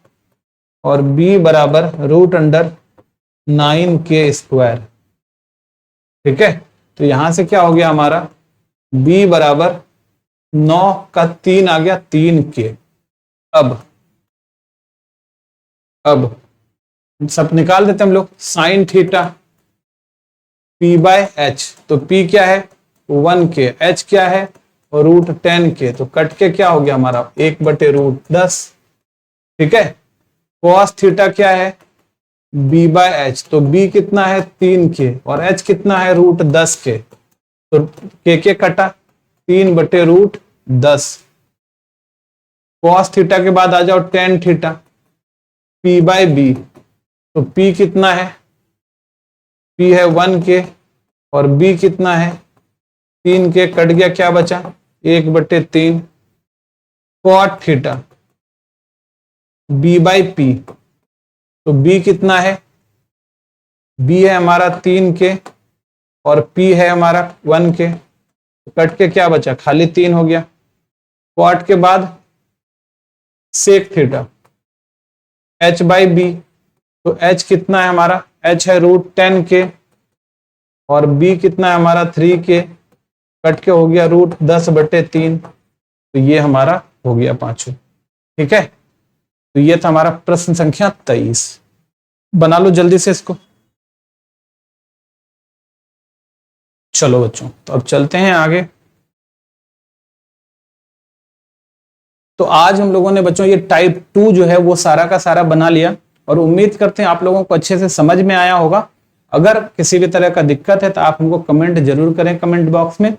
और b बराबर √9k²। ठीक है, तो यहां से क्या हो गया हमारा, b बराबर 9 का 3 आ गया 3k। अब सब निकाल देते हम लोग। साइन थीटा p/h, तो p क्या है 1k, h क्या है √10k, तो कट के क्या हो गया हमारा 1/√10। ठीक है, cos थीटा क्या है b/h, तो b कितना है 3k और h कितना है √10k, तो k कटा 3/√10। cos थीटा के बाद आ जाओ tan थीटा p/b, तो p कितना है, p है 1k और b कितना है 3k, कट गया क्या बचा 1/3। cot थीटा b/p, तो b कितना है, b है हमारा 3k और p है हमारा 1k, कट के क्या बचा खाली 3 हो गया। cot के बाद sec थीटा h/b, तो h कितना है हमारा, h है √10k और b कितना है हमारा 3k, कट के हो गया √10/3, तो ये हमारा हो गया पांचों। ठीक है, तो ये था हमारा प्रश्न संख्या 23। बना लो जल्दी से इसको। चलो बच्चों, तो अब चलते हैं आगे। तो आज हम लोगों ने बच्चों ये टाइप 2 जो है वो सारा का सारा बना लिया और उम्मीद करते हैं आप लोगों को अच्छे से समझ में आया होगा। अगर किसी भी तरह का दिक्कत है तो आप हमको कमेंट जरूर करें कमेंट बॉक्स में,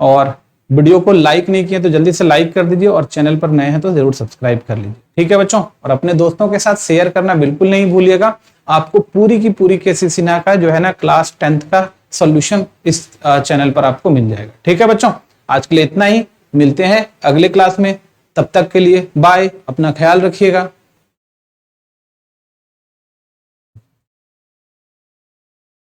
और वीडियो को लाइक नहीं किया तो जल्दी से लाइक कर दीजिए और चैनल पर नए हैं तो जरूर सब्सक्राइब कर लीजिए। ठीक है बच्चों, और अपने दोस्तों के साथ शेयर करना बिल्कुल नहीं भूलिएगा। आपको पूरी की पूरी KCC का जो है ना क्लास 10th का सॉल्यूशन इस चैनल पर आपको मिल जाएगा। ठीक है बच्चों, आज के लिए इतना ही, मिलते हैं अगले क्लास में। तब तक के लिए बाय, अपना ख्याल रखिएगा।